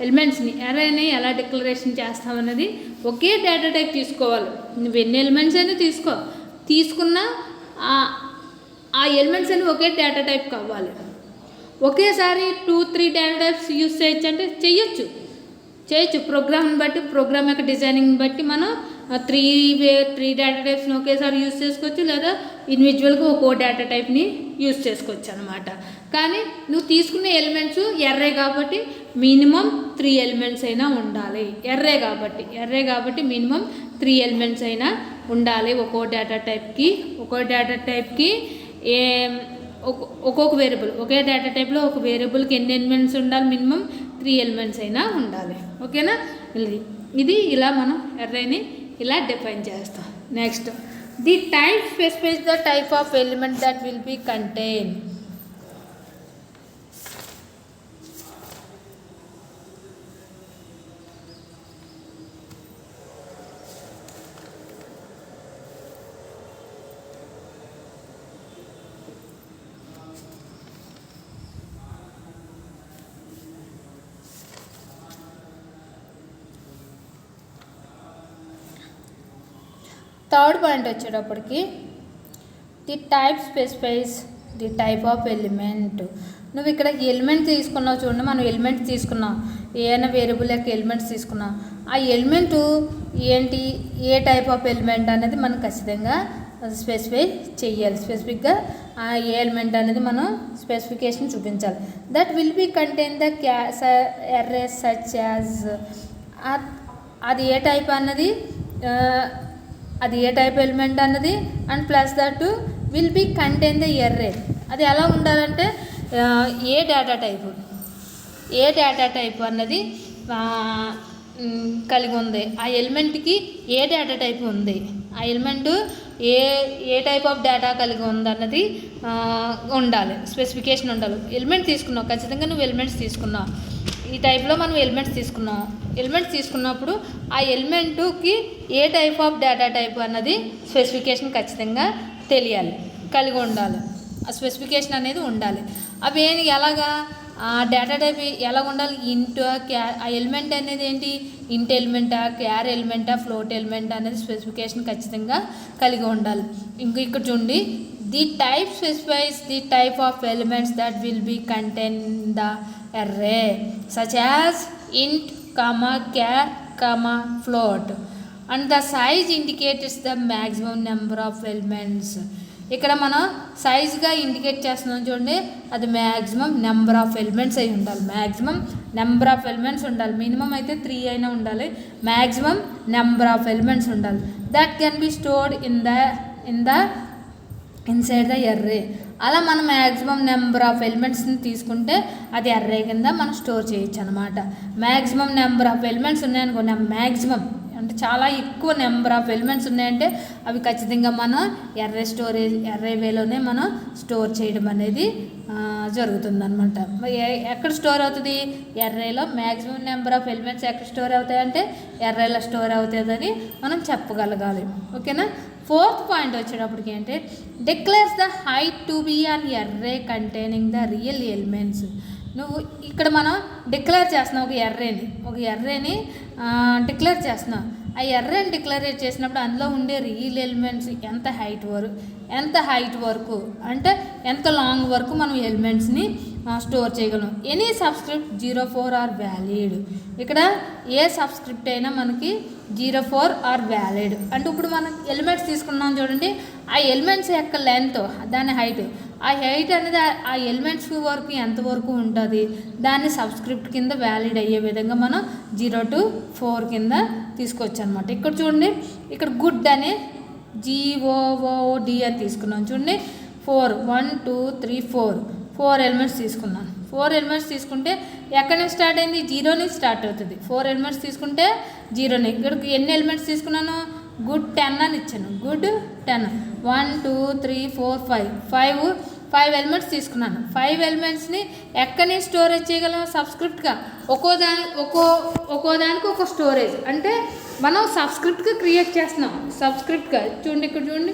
ఎలిమెంట్స్ని, ఎర్రేని ఎలా డిక్లరేషన్ చేస్తామన్నది ఒకే డేటా టైప్ తీసుకోవాలి. నువ్వు ఎన్ని ఎలిమెంట్స్ అయినా తీసుకున్న ఆ ఎలిమెంట్స్ అని ఒకే డేటా టైప్ కావాలి. ఒకేసారి 2-3 డేటా టైప్స్ యూజ్ చేయొచ్చు అంటే చేయొచ్చు. ప్రోగ్రామ్ని బట్టి, ప్రోగ్రామ్ యొక్క డిజైనింగ్ని బట్టి మనం 3 డేటా టైప్స్ని ఒకేసారి యూజ్ చేసుకోవచ్చు, లేదా ఇండివిజువల్గా ఒక్కో డేటా టైప్ని యూజ్ చేసుకోవచ్చు అనమాట. కానీ నువ్వు తీసుకునే ఎలిమెంట్స్ ఎర్రే కాబట్టి మినిమం 3 ఎలిమెంట్స్ అయినా ఉండాలి. ఎర్రే కాబట్టి మినిమం 3 ఎలిమెంట్స్ అయినా ఉండాలి ఒక్కో డేటా టైప్కి. ఒక్కొక్క వేరియబుల్, ఒకే డేటా టైప్లో ఒక వేరియబుల్కి ఎన్ని ఎలిమెంట్స్ ఉండాలి? మినిమం 3 ఎలిమెంట్స్ అయినా ఉండాలి. ఓకేనా? ఇది ఇలా మనం ఎర్రేని ఇలా డిఫైన్ చేస్తాం. Next, the type specifies the type of element that will be contain. Third point వచ్చేటప్పటికి the type specifies the type of element. నువ్వు ఇక్కడ ఎలిమెంట్ తీసుకున్నావు చూడండి, మనం ఎలిమెంట్ తీసుకున్నాం, ఏదైనా వేరియబుల్ యొక్క ఎలిమెంట్స్ తీసుకున్నాం. ఆ ఎలిమెంట్ ఏంటి, ఏ టైప్ ఆఫ్ ఎలిమెంట్ అనేది మనం ఖచ్చితంగా స్పెసిఫై చేయాలి. స్పెసిఫిక్గా ఆ ఏ ఎలిమెంట్ అనేది మనం స్పెసిఫికేషన్ చూపించాలి. That will be contain the array such as. అది ఏ టైప్ అన్నది, అది ఏ టైప్ ఎలిమెంట్ అన్నది, and plus that will be contain the array. అది ఎలా ఉండాలంటే ఏ డేటా టైప్ అన్నది కలిగి ఉంది, ఆ ఎలిమెంట్కి ఏ డేటా టైప్ ఉంది, ఆ element A type of data కలిగి ఉంది అన్నది ఉండాలి, స్పెసిఫికేషన్ ఉండాలి. ఎలిమెంట్ తీసుకున్నావు, ఖచ్చితంగా నువ్వు ఎలిమెంట్స్ తీసుకున్నావు. ఈ టైప్లో మనం ఎలిమెంట్స్ తీసుకున్నప్పుడు ఆ ఎలిమెంటుకి ఏ టైప్ ఆఫ్ డేటా టైప్ అన్నది స్పెసిఫికేషన్ ఖచ్చితంగా కలిగి ఉండాలి. ఆ స్పెసిఫికేషన్ అనేది ఉండాలి. అవి ఎలాగా డేటా టైప్ ఎలా ఉండాలి? ఇంటూ ఆ ఎలిమెంట్ అనేది ఏంటి, ఇంట్ ఎలిమెంటా, క్యార్ ఎలిమెంటా, ఫ్లోట్ ఎలిమెంటా అనేది స్పెసిఫికేషన్ ఖచ్చితంగా కలిగి ఉండాలి. ఇక్కడ చూడండి, the type specifies the type of elements that will be contain the array such as int, char, float, and the size indicates the maximum number of elements. ఇక్కడ మనం సైజ్గా ఇండికేట్ చేస్తున్నాం చూడండి, అది మ్యాక్సిమం నెంబర్ ఆఫ్ ఎలిమెంట్స్ అయి ఉండాలి. Minimum అయితే 3 అయినా ఉండాలి, మ్యాక్సిమం నెంబర్ ఆఫ్ ఎలిమెంట్స్ ఉండాలి. That can be stored inside the array. అలా మనం మ్యాక్సిమం నెంబర్ ఆఫ్ ఎలిమెంట్స్ని తీసుకుంటే అది ఎర్రే కింద మనం స్టోర్ చేయొచ్చు అనమాట. మ్యాక్సిమం నెంబర్ ఆఫ్ ఎలిమెంట్స్ ఉన్నాయనుకోండి, మ్యాక్సిమం అంటే చాలా ఎక్కువ నెంబర్ ఆఫ్ ఎలిమెంట్స్ ఉన్నాయంటే అవి ఖచ్చితంగా మనం ఎర్రే వేలోనే మనం స్టోర్ చేయడం అనేది జరుగుతుంది అనమాట. ఎక్కడ స్టోర్ అవుతుంది? ఎర్రేలో. మ్యాక్సిమం నెంబర్ ఆఫ్ ఎలిమెంట్స్ ఎక్కడ స్టోర్ అవుతాయంటే ఎర్రేలో స్టోర్ అవుతుందని మనం చెప్పగలగాలి. ఓకేనా? ఫోర్త్ పాయింట్ వచ్చేటప్పటికి అంటే declares the height to be an array containing the real elements. నువ్వు ఇక్కడ మనం డిక్లేర్ చేస్తున్నావు ఒక ఎర్రేని డిక్లేర్ చేస్తున్నావు. ఆ ఎర్రేని డిక్లేర్ చేసినప్పుడు అందులో ఉండే రియల్ ఎలిమెంట్స్ ఎంత హైట్ వరకు అంటే ఎంత లాంగ్ వరకు మనం ఎలిమెంట్స్ని స్టోర్ చేయగలం. Any subscript 04 are valid. ఇక్కడ ఏ సబ్స్క్రిప్ట్ అయినా మనకి 04 ఆర్ వ్యాలిడ్. అంటే ఇప్పుడు మనం ఎలిమెంట్స్ తీసుకున్నాం చూడండి, ఆ ఎలిమెంట్స్ యొక్క లెంత్, దాని హైట్, ఆ హైట్ అనేది ఆ ఎలిమెంట్స్ వరకు ఎంతవరకు ఉంటుంది దాన్ని సబ్స్క్రిప్ట్ కింద వ్యాలిడ్ అయ్యే విధంగా మనం 0 to 4 కింద తీసుకోవచ్చు అనమాట. ఇక్కడ చూడండి, ఇక్కడ గుడ్ అనే GOOD అని తీసుకున్నాం చూడండి. 4 1 2 3 4 4 ఎలిమెంట్స్ తీసుకున్నాను. 4 ఎలిమెంట్స్ తీసుకుంటే ఎక్కడి నుంచి స్టార్ట్ అయింది? 0 నుంచి స్టార్ట్ అవుతుంది. 4 ఎలిమెంట్స్ తీసుకుంటే 0 ఇక్కడికి ఎన్ని ఎలిమెంట్స్ తీసుకున్నాను? గుడ్ 10 అని ఇచ్చాను. గుడ్ 10 1 2 3 4 5 ఎలిమెంట్స్ తీసుకున్నాను. 5 ఎలిమెంట్స్ని ఎక్కడి నుంచి స్టోరేజ్ చేయగలం? సబ్స్క్రిప్ట్గా ఒక్కో దానికి ఒక స్టోరేజ్, అంటే మనం సబ్స్క్రిప్ట్గా క్రియేట్ చేస్తున్నాం. సబ్స్క్రిప్ట్గా చూడండి, ఇక్కడ చూడండి,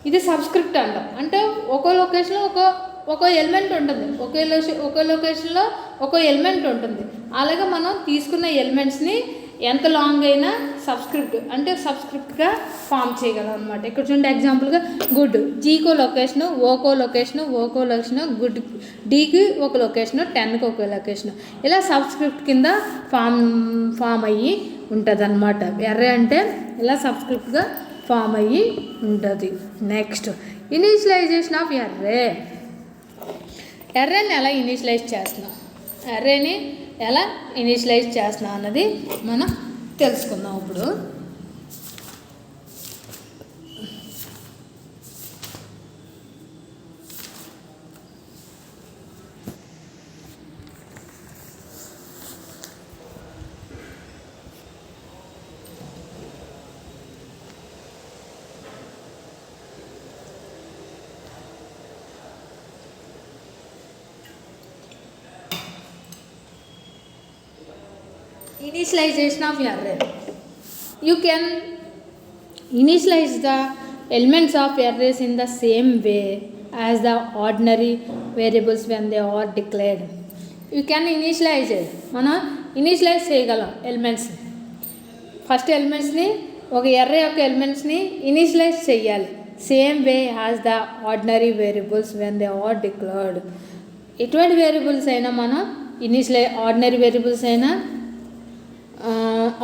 ఇది సబ్స్క్రిప్ట్ అంటాం. అంటే ఒక్కో లొకేషన్లో ఒక్కో ఎలిమెంట్ ఉంటుంది, ఒక్కో లొకేషన్లో ఒక్కో ఎలిమెంట్ ఉంటుంది. అలాగే మనం తీసుకున్న ఎలిమెంట్స్ని ఎంత లాంగ్ అయినా సబ్స్క్రిప్ట్గా ఫామ్ చేయగలం అనమాట. ఇక్కడ చూడండి, ఎగ్జాంపుల్గా గుడ్ జీకో లొకేషను, ఓకో లొకేషను, గుడ్ డీకి ఒక లొకేషను, 10కి ఒక లొకేషను, ఇలా సబ్స్క్రిప్ట్ కింద ఫామ్ అయ్యి ఉంటుంది అనమాట. ఎర్రే అంటే ఇలా సబ్స్క్రిప్ట్గా ఫామ్ అయ్యి ఉంటుంది. నెక్స్ట్ ఇనీషియలైజేషన్ ఆఫ్ ఎర్రేని ఎలా ఇనీషియలైజ్ చేస్తున్నాం అన్నది మనం తెలుసుకుందాం ఇప్పుడు. Initialization of array. You can initialize the elements of arrays in the same way as the ordinary variables when they are declared. You can initialize it. మనం ఇనిషియలైజ్ చేయగలం elements. First ఎలిమెంట్స్ని ఒక ఎర్రే యొక్క ఎలిమెంట్స్ని ఇనిషియలైజ్ చేయాలి. Same way as the ordinary variables when they are declared. ఎటువంటి variables అయినా మనం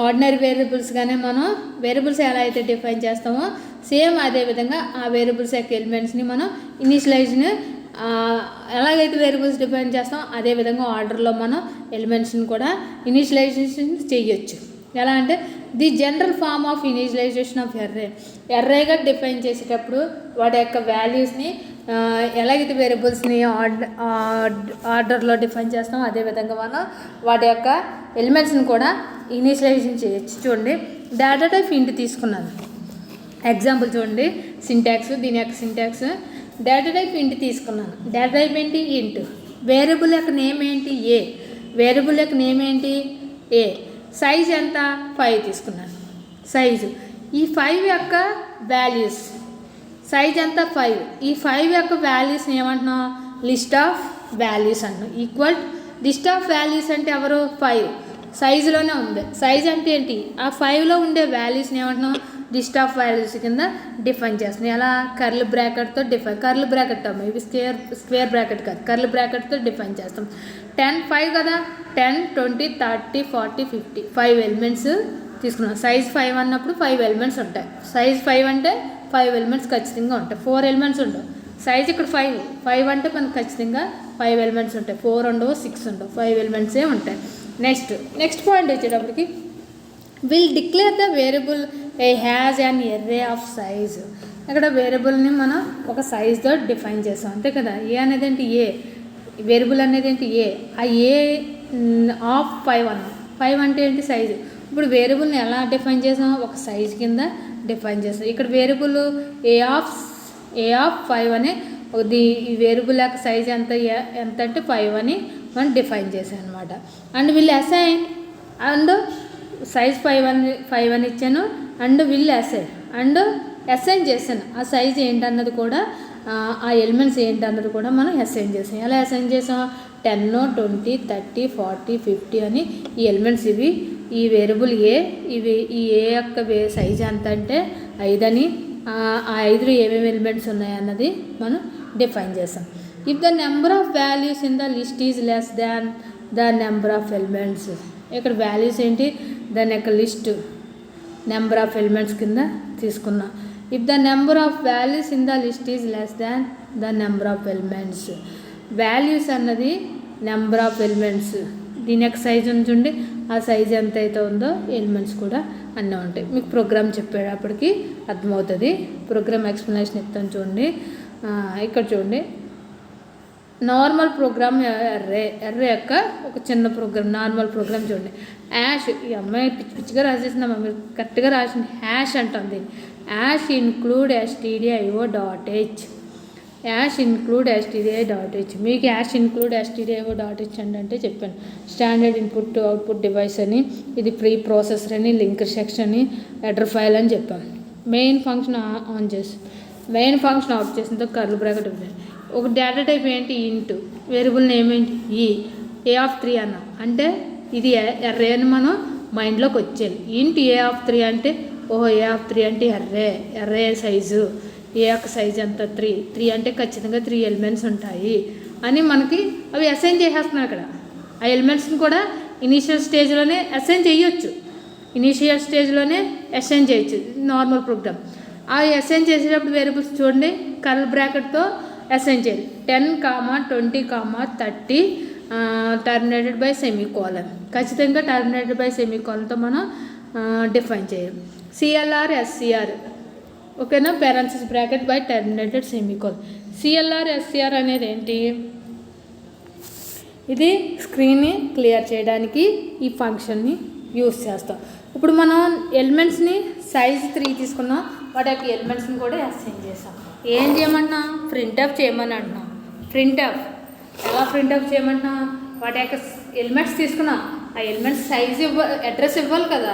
ఆర్డినరీ వేరియబుల్స్గానే మనం వేరియబుల్స్ ఎలా అయితే డిఫైన్ చేస్తామో సేమ్ అదేవిధంగా ఆ వేరియబుల్స్ యొక్క ఎలిమెంట్స్ని మనం ఇనిషియలైజ్ని ఎలాగైతే వేరియబుల్స్ డిఫైన్ చేస్తామో అదేవిధంగా ఆర్డర్లో మనం ఎలిమెంట్స్ని కూడా ఇనిషియలైజేషన్ చేయొచ్చు. ఎలా అంటే the general form of initialization of ఎర్రేగా డిఫైన్ చేసేటప్పుడు వాటి యొక్క వాల్యూస్ని ఎలాగైతే వేరియబుల్స్ని ఆర్డర్లో డిఫైన్ చేస్తామో అదేవిధంగా మనం వాటి యొక్క ఎలిమెంట్స్ని కూడా ఇనిషియలైజేషన్ చేయొచ్చు. చూడండి, డేటా టైప్ ఇంట్ తీసుకున్నాను. ఎగ్జాంపుల్ చూడండి, సింటాక్స్, దీని యొక్క సింటాక్స్. డేటా టైప్ ఇంట్ తీసుకున్నాను. డేటా టైప్ ఏంటి? ఇంట్. వేరియబుల్ యొక్క నేమ్ ఏంటి? ఏ. సైజ్ ఎంత? 5 తీసుకున్నాను. సైజు ఈ 5 యొక్క వాల్యూస్, సైజ్ ఎంత? 5. ఈ 5 యొక్క వాల్యూస్ని ఏమంటున్నాం? లిస్ట్ ఆఫ్ వాల్యూస్ అంటున్నాం. ఈక్వల్ లిస్ట్ ఆఫ్ వాల్యూస్ అంటే ఎవరు? 5 సైజులోనే ఉంది. సైజ్ అంటే ఏంటి? ఆ 5లో ఉండే వాల్యూస్ని ఏమంటున్నాం? లిస్ట్ ఆఫ్ వాల్యూస్ కింద డిఫైన్ చేస్తున్నాం. ఎలా? కర్ల్ బ్రాకెట్తో కర్ల్ బ్రాకెట్ అమ్మ, ఇవి స్క్వేర్ బ్రాకెట్ కాదు, కర్ల్ బ్రాకెట్తో డిఫైన్ చేస్తాం. 10 5 కదా, 10 20 30 40 50 5 ఎలిమెంట్స్ తీసుకున్నాం. సైజ్ 5 అన్నప్పుడు 5 ఎలిమెంట్స్ ఉంటాయి. సైజ్ 5 అంటే 5 ఎలిమెంట్స్ ఖచ్చితంగా ఉంటాయి. 4 ఎలిమెంట్స్ ఉండవు. సైజ్ ఇక్కడ 5 అంటే మనకు ఖచ్చితంగా 5 ఎలిమెంట్స్ ఉంటాయి. 4 ఉండవు, 6 ఉండవు, 5 ఎలిమెంట్సే ఉంటాయి. నెక్స్ట్ పాయింట్ వచ్చేటప్పటికి will declare the variable A has an array of size. ఇక్కడ వేరియబుల్ని మనం ఒక సైజ్తో డిఫైన్ చేస్తాం, అంతే కదా. ఏ అనేది ఏంటి? ఏ. వేరియబుల్ అనేది ఏంటి? ఏ. ఆ ఏ ఆఫ్ 5 అన్నాం. 5 అంటే ఏంటి? సైజు. ఇప్పుడు వేరియబుల్ని ఎలా డిఫైన్ చేసాం? ఒక సైజ్ కింద డిఫైన్ చేస్తాం. ఇక్కడ వేరియబుల్ ఏ ఆఫ్ 5 అని ఈ వేరియబుల్ యొక్క సైజ్ ఎంత అంటే 5 అని మనం డిఫైన్ చేసాం అనమాట. And will assign, and size 5 అని ఇచ్చాను. అండ్ విల్ అసైన్ చేశాను. ఆ సైజ్ ఏంటన్నది కూడా, ఆ ఎలిమెంట్స్ ఏంటన్నది కూడా మనం అసైన్ చేసాం. ఎలా అసైన్ చేసాం? 10 20 30 40 50 అని ఈ ఎలిమెంట్స్ ఇవి. ఈ వేరియబుల్ ఏ, ఈ ఏ యొక్క సైజ్ ఎంత అంటే 5 అని, ఆ 5లో ఏమేమి ఎలిమెంట్స్ ఉన్నాయన్నది మనం డిఫైన్ చేసాం. If the number of values in the list is less than the number of elements. ఇక్కడ వాల్యూస్ ఏంటి? దాని యొక్క లిస్ట్ నెంబర్ ఆఫ్ ఎలిమెంట్స్ కింద తీసుకున్నాం. If the number of values in the list is less than the number of elements. Values అన్నది number of elements. దీని యొక్క size ఉంచండి, ఆ సైజ్ ఎంత అయితే ఉందో ఎలిమెంట్స్ కూడా అన్నీ ఉంటాయి. మీకు ప్రోగ్రామ్ చెప్పేటప్పటికి అర్థమవుతుంది. ప్రోగ్రామ్ ఎక్స్ప్లెనేషన్ ఇస్తాను చూడండి. ఇక్కడ చూడండి, నార్మల్ ప్రోగ్రామ్ ఎర్రే యొక్క ఒక చిన్న ప్రోగ్రామ్, నార్మల్ ప్రోగ్రామ్ చూడండి. యాష్, ఈ అమ్మాయి పిచ్చి పిచ్చిగా రాసేసిందమ్మా, మీరు కరెక్ట్గా రాసింది. హ్యాష్ అంటుంది. Ash include stdio.h. Ash include stdio.h. మీకు యాష్ ఇన్క్లూడ్ stdio.h అంటే చెప్పాను. స్టాండర్డ్ ఇన్పుట్ అవుట్పుట్ డివైస్ అని, ఇది ప్రీ ప్రాసెసర్ అని, లింకర్ సెక్షన్ అని, హెడర్ ఫైల్ అని చెప్పాను. మెయిన్ ఫంక్షన్ ఆన్ చేసి మెయిన్ ఫంక్షన్ ఆఫ్ చేసిన కర్ల్ బ్రాకెట్ ఉంది. ఒక డేటా టైప్ ఏంటి? ఇంట్. వేరియబుల్ నేమ్ ఏంటి? a3 అన్న, అంటే ఇది ఎర్రే అని మనం మైండ్లోకి వచ్చేది. ఇంట్ a3 అంటే ఓహో a3 అంటే ఎర్రే సైజు, ఏ యొక్క సైజు ఎంత? 3 అంటే ఖచ్చితంగా 3 ఎలిమెంట్స్ ఉంటాయి అని మనకి అవి అసైన్ చేసేస్తున్నాయి. అక్కడ ఆ ఎలిమెంట్స్ని కూడా ఇనీషియల్ స్టేజ్లోనే అసైన్ చేయొచ్చు, అసైన్ చేయొచ్చు నార్మల్ ప్రోగ్రామ్. ఆ అసైన్ చేసేటప్పుడు వేరియబుల్స్ చూడండి, కర్ల్ బ్రాకెట్తో అసైన్ చేయాలి. 10, 20, 30 టర్మినేటెడ్ బై సెమీకోలన్. ఖచ్చితంగా టర్మినేటెడ్ బై సెమీకోలన్తో మనం డిఫైన్ చేయాలి. CLR SCR, ఓకేనా, parenthesis bracket by terminated semicolon. CLR SCR అనేది ఏంటి? ఇది స్క్రీన్ని క్లియర్ చేయడానికి ఈ ఫంక్షన్ని యూస్ చేస్తాం. ఇప్పుడు మనం ఎలిమెంట్స్ని సైజ్ 3 తీసుకున్నాం, వాటి యొక్క ఎలిమెంట్స్ని కూడా అసైన్ చేస్తాం. ఏం చేయమంటున్నా? ప్రింట్అప్ చేయమని అంటున్నాం. ప్రింట్అప్ ఎలా ప్రింట్అప్ చేయమంటున్నా? వాటి యొక్క ఎలిమెంట్స్ తీసుకున్నాం, ఆ ఎలిమెంట్స్ సైజ్ అడ్రస్ ఇవ్వాలి కదా,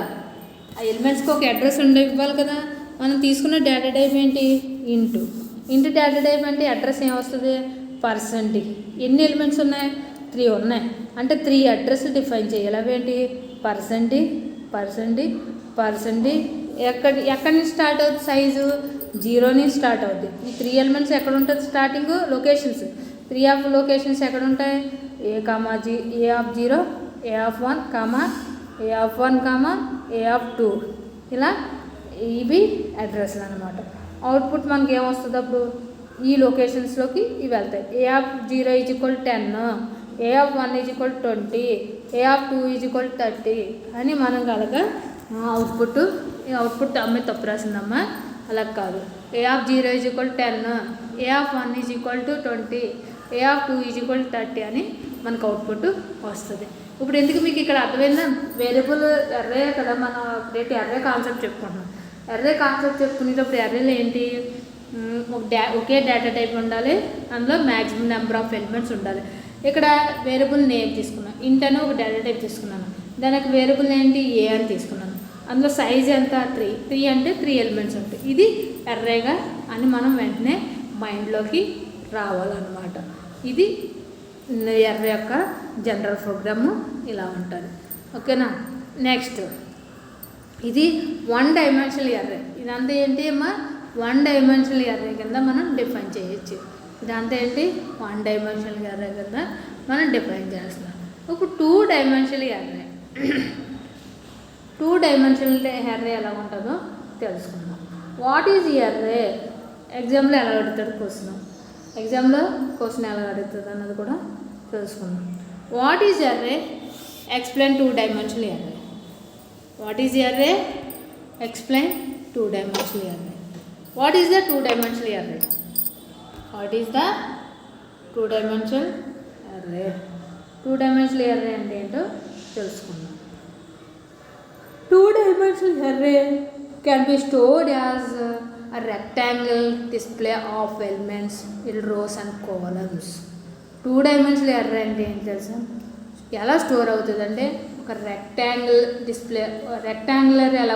ఆ ఎలిమెంట్స్కి ఒక అడ్రస్ ఇవ్వాలి కదా. మనం తీసుకున్న డేటా టైప్ ఏంటి? ఇంటూ డేటా టైప్ అంటే అడ్రస్ ఏమొస్తుంది? %. ఎన్ని ఎలిమెంట్స్ ఉన్నాయి? 3 ఉన్నాయి. అంటే 3 అడ్రస్ డిఫైన్ చేయాలి. అవేంటి? %, ఎక్కడి నుంచి స్టార్ట్ అవుతుంది సైజు? 0 నుంచి స్టార్ట్ అవుతుంది. ఈ 3 ఎలిమెంట్స్ ఎక్కడ ఉంటుంది? Starting locations. 3 ఆఫ్ లొకేషన్స్ ఎక్కడ ఉంటాయి? A0, A1, A2, ఇలా ఇవి అడ్రస్లు అనమాట. అవుట్పుట్ మనకి ఏమొస్తుంది అప్పుడు? ఈ లొకేషన్స్లోకి ఇవి వెళ్తాయి. A0 = 10, A1 = 20, A2 = 30 అని మనం కనుక అవుట్పుట్ అమ్మాయి తప్పు రాసిందమ్మా, అలా కాదు. A0 = 10, A1 = 20, A2 = 30 అని మనకు అవుట్పుట్ వస్తుంది. ఇప్పుడు ఎందుకు మీకు ఇక్కడ అర్థమైందా? వేరియబుల్ ఎర్రే కదా, మనం రేటు ఎర్రే కాన్సెప్ట్ చెప్పుకుంటున్నాం. ఎర్రే కాన్సెప్ట్ చెప్పుకునేటప్పుడు ఎర్రేలో ఏంటి? ఒకే డేటా టైప్ ఉండాలి, అందులో మ్యాక్సిమం నెంబర్ ఆఫ్ ఎలిమెంట్స్ ఉండాలి. ఇక్కడ వేరియబుల్ నేమ్ తీసుకున్నాను, ఇంట్ అని ఒక డేటా టైప్ తీసుకున్నాను, దానికి వేరియబుల్ ఏంటి? ఏ అని తీసుకున్నాను. అందులో సైజ్ ఎంత? 3 అంటే 3 ఎలిమెంట్స్ ఉంటాయి. ఇది ఎర్రేగా అని మనం వెంటనే మైండ్లోకి రావాలన్నమాట. ఇది ఎర్రే యొక్క జనరల్ ప్రోగ్రాము ఇలా ఉంటుంది, ఓకేనా. నెక్స్ట్ ఇది 1 డైమెన్షనల్ ఎర్రే. ఇదంతా ఏంటి అమ్మా? 1 డైమెన్షనల్ ఎర్రే కింద మనం డిఫైన్ చేయొచ్చు. ఇదంతా ఏంటి? 1 డైమెన్షనల్ ఎర్రే కింద మనం డిఫైన్ చేస్తున్నాం. ఇప్పుడు 2 డైమెన్షనల్ ఎర్రే 2 డైమెన్షనల్ ఎర్రే ఎలా ఉంటుందో తెలుసుకుందాం. What is array? ఎగ్జామ్లో ఎలా అడుగుతాడు క్వశ్చన్, ఎలా అడుగుతుంది అన్నది కూడా తెలుసుకుందాం. What is array? Explain 2 dimensional array. What is array? Explain 2 dimensional array. What is the 2 dimensional array? What is the 2 dimensional array? 2 dimensional array అంటే ఏంటో తెలుసుకుందాం. 2 dimensional array can be stored as a rectangle display of elements in rows and columns. 2 dimensional array అంటే ఏంటి తెలుసా? ఎలా store అవుతుంది అంటే ఒక రెక్టాంగులర్ ఎలా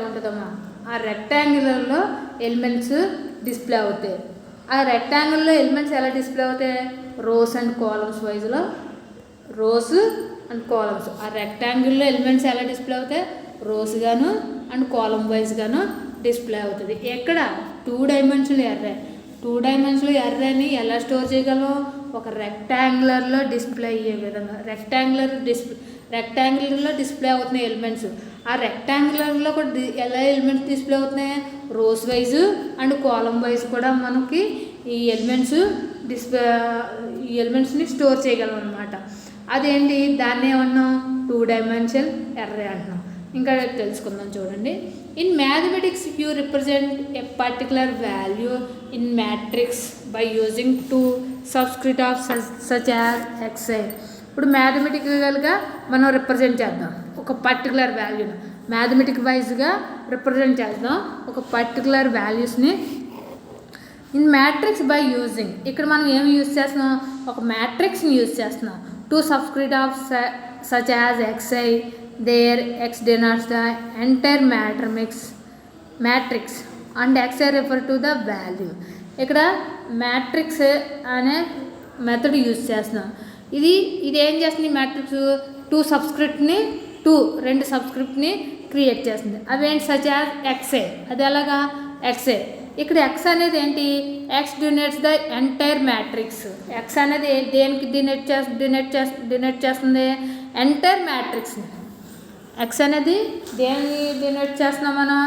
ఉంటుందమ్మా? ఆ రెక్టాంగులర్లో ఎలిమెంట్స్ డిస్ప్లే అవుతాయి. ఆ రెక్టాంగిల్లో ఎలిమెంట్స్ ఎలా డిస్ప్లే అవుతాయి? రోస్ అండ్ కాలమ్స్ వైజ్లో, రోస్ అండ్ కాలమ్స్. ఆ రెక్టాంగిల్లో ఎలిమెంట్స్ ఎలా డిస్ప్లే అవుతాయి? రోస్ గాను అండ్ కాలమ్ వైజ్ గాను డిస్ప్లే అవుతుంది. ఎక్కడ? 2 డైమెన్షనల్ ఎర్రే. 2 డైమెన్షనల్ ఎర్రేని ఎలా స్టోర్ చేయగలం? ఒక రెక్టాంగులర్లో డిస్ప్లే అయ్యే విధంగా. రెక్టాంగులర్లో డిస్ప్లే అవుతున్నాయి ఎలిమెంట్స్. ఆ రెక్టాంగులర్లో కూడా ఎలా ఎలిమెంట్స్ డిస్ప్లే అవుతున్నాయి? Rows wise and column wise కూడా మనకి ఈ ఎలిమెంట్స్ని స్టోర్ చేయగలం అనమాట. అదేంటి? దాన్ని ఏమన్నాం? 2 డైమెన్షనల్ ఎర్రే అంటున్నాం. ఇంకా తెలుసుకుందాం చూడండి. In mathematics you represent a particular value in matrix by using 2 subscript of such as xi. ఇప్పుడు మ్యాథమెటికల్గా మనం రిప్రజెంట్ చేద్దాం ఒక పర్టికులర్ వాల్యూని, మ్యాథమెటిక్ వైజ్గా రిప్రజెంట్ చేద్దాం ఒక పర్టికులర్ వాల్యూస్ని ఇన్ మ్యాట్రిక్స్ బై యూజింగ్. ఇక్కడ మనం ఏమి యూజ్ చేస్తున్నాం, ఒక మ్యాట్రిక్స్ని యూజ్ చేస్తున్నాం. 2 subscript of such as xi there x denotes the entire matrix and xi refer to the value. ఇక్కడ మ్యాట్రిక్స్ అనే మెథడ్ యూజ్ చేస్తున్నాం. ఇది ఏం చేస్తుంది, మ్యాట్రిక్స్ 2 సబ్స్క్రిప్ట్ని 2 సబ్స్క్రిప్ట్ని క్రియేట్ చేస్తుంది. అవేంటి, సచ్ యాజ్ xi, అది ఎలాగా xi. ఇక్కడ x అనేది ఏంటి, x denotes the entire matrix. x అనేది దేనికి డినోట్ చేస్తుంది, ఎంటైర్ మ్యాట్రిక్స్ని. x అనేది దేన్ని డినోట్ చేస్తున్నాం మనం,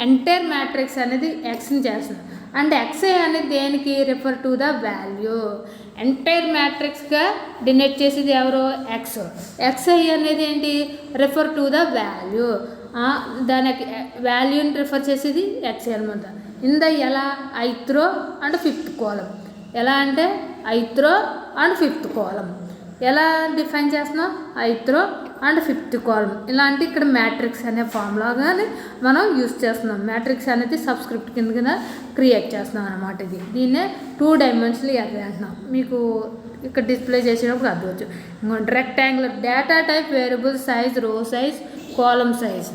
ఎంటైర్ మ్యాట్రిక్స్ అనేది xని చేస్తున్నాం. అండ్ xi అనేది దేనికి, refer to the value. Entire మ్యాట్రిక్స్గా డినోట్ చేసేది ఎవరు, xi అనేది ఏంటి, రిఫర్ టు ద వాల్యూ. దానికి వాల్యూని రిఫర్ చేసేది xi అనమాట. ఇన్ ద ఎలా, ith row and 5th column. ఎలా అంటే ith row and 5th column. ఎలా డిఫైన్ చేస్తున్నాం, ith row and 5th column. ఇలాంటి ఇక్కడ మ్యాట్రిక్స్ అనే ఫార్ములాగానే మనం యూస్ చేస్తున్నాం. మ్యాట్రిక్స్ అనేది సబ్స్క్రిప్ట్ కింద క్రియేట్ చేస్తున్నాం అనమాట. దీన్నే 2 డైమెన్షనల్ అర్రే అంటున్నాం. మీకు ఇక్కడ డిస్ప్లే చేసేటప్పుడు అర్థవచ్చు. ఇంకోటి rectangular data type, variable size, row size, column size.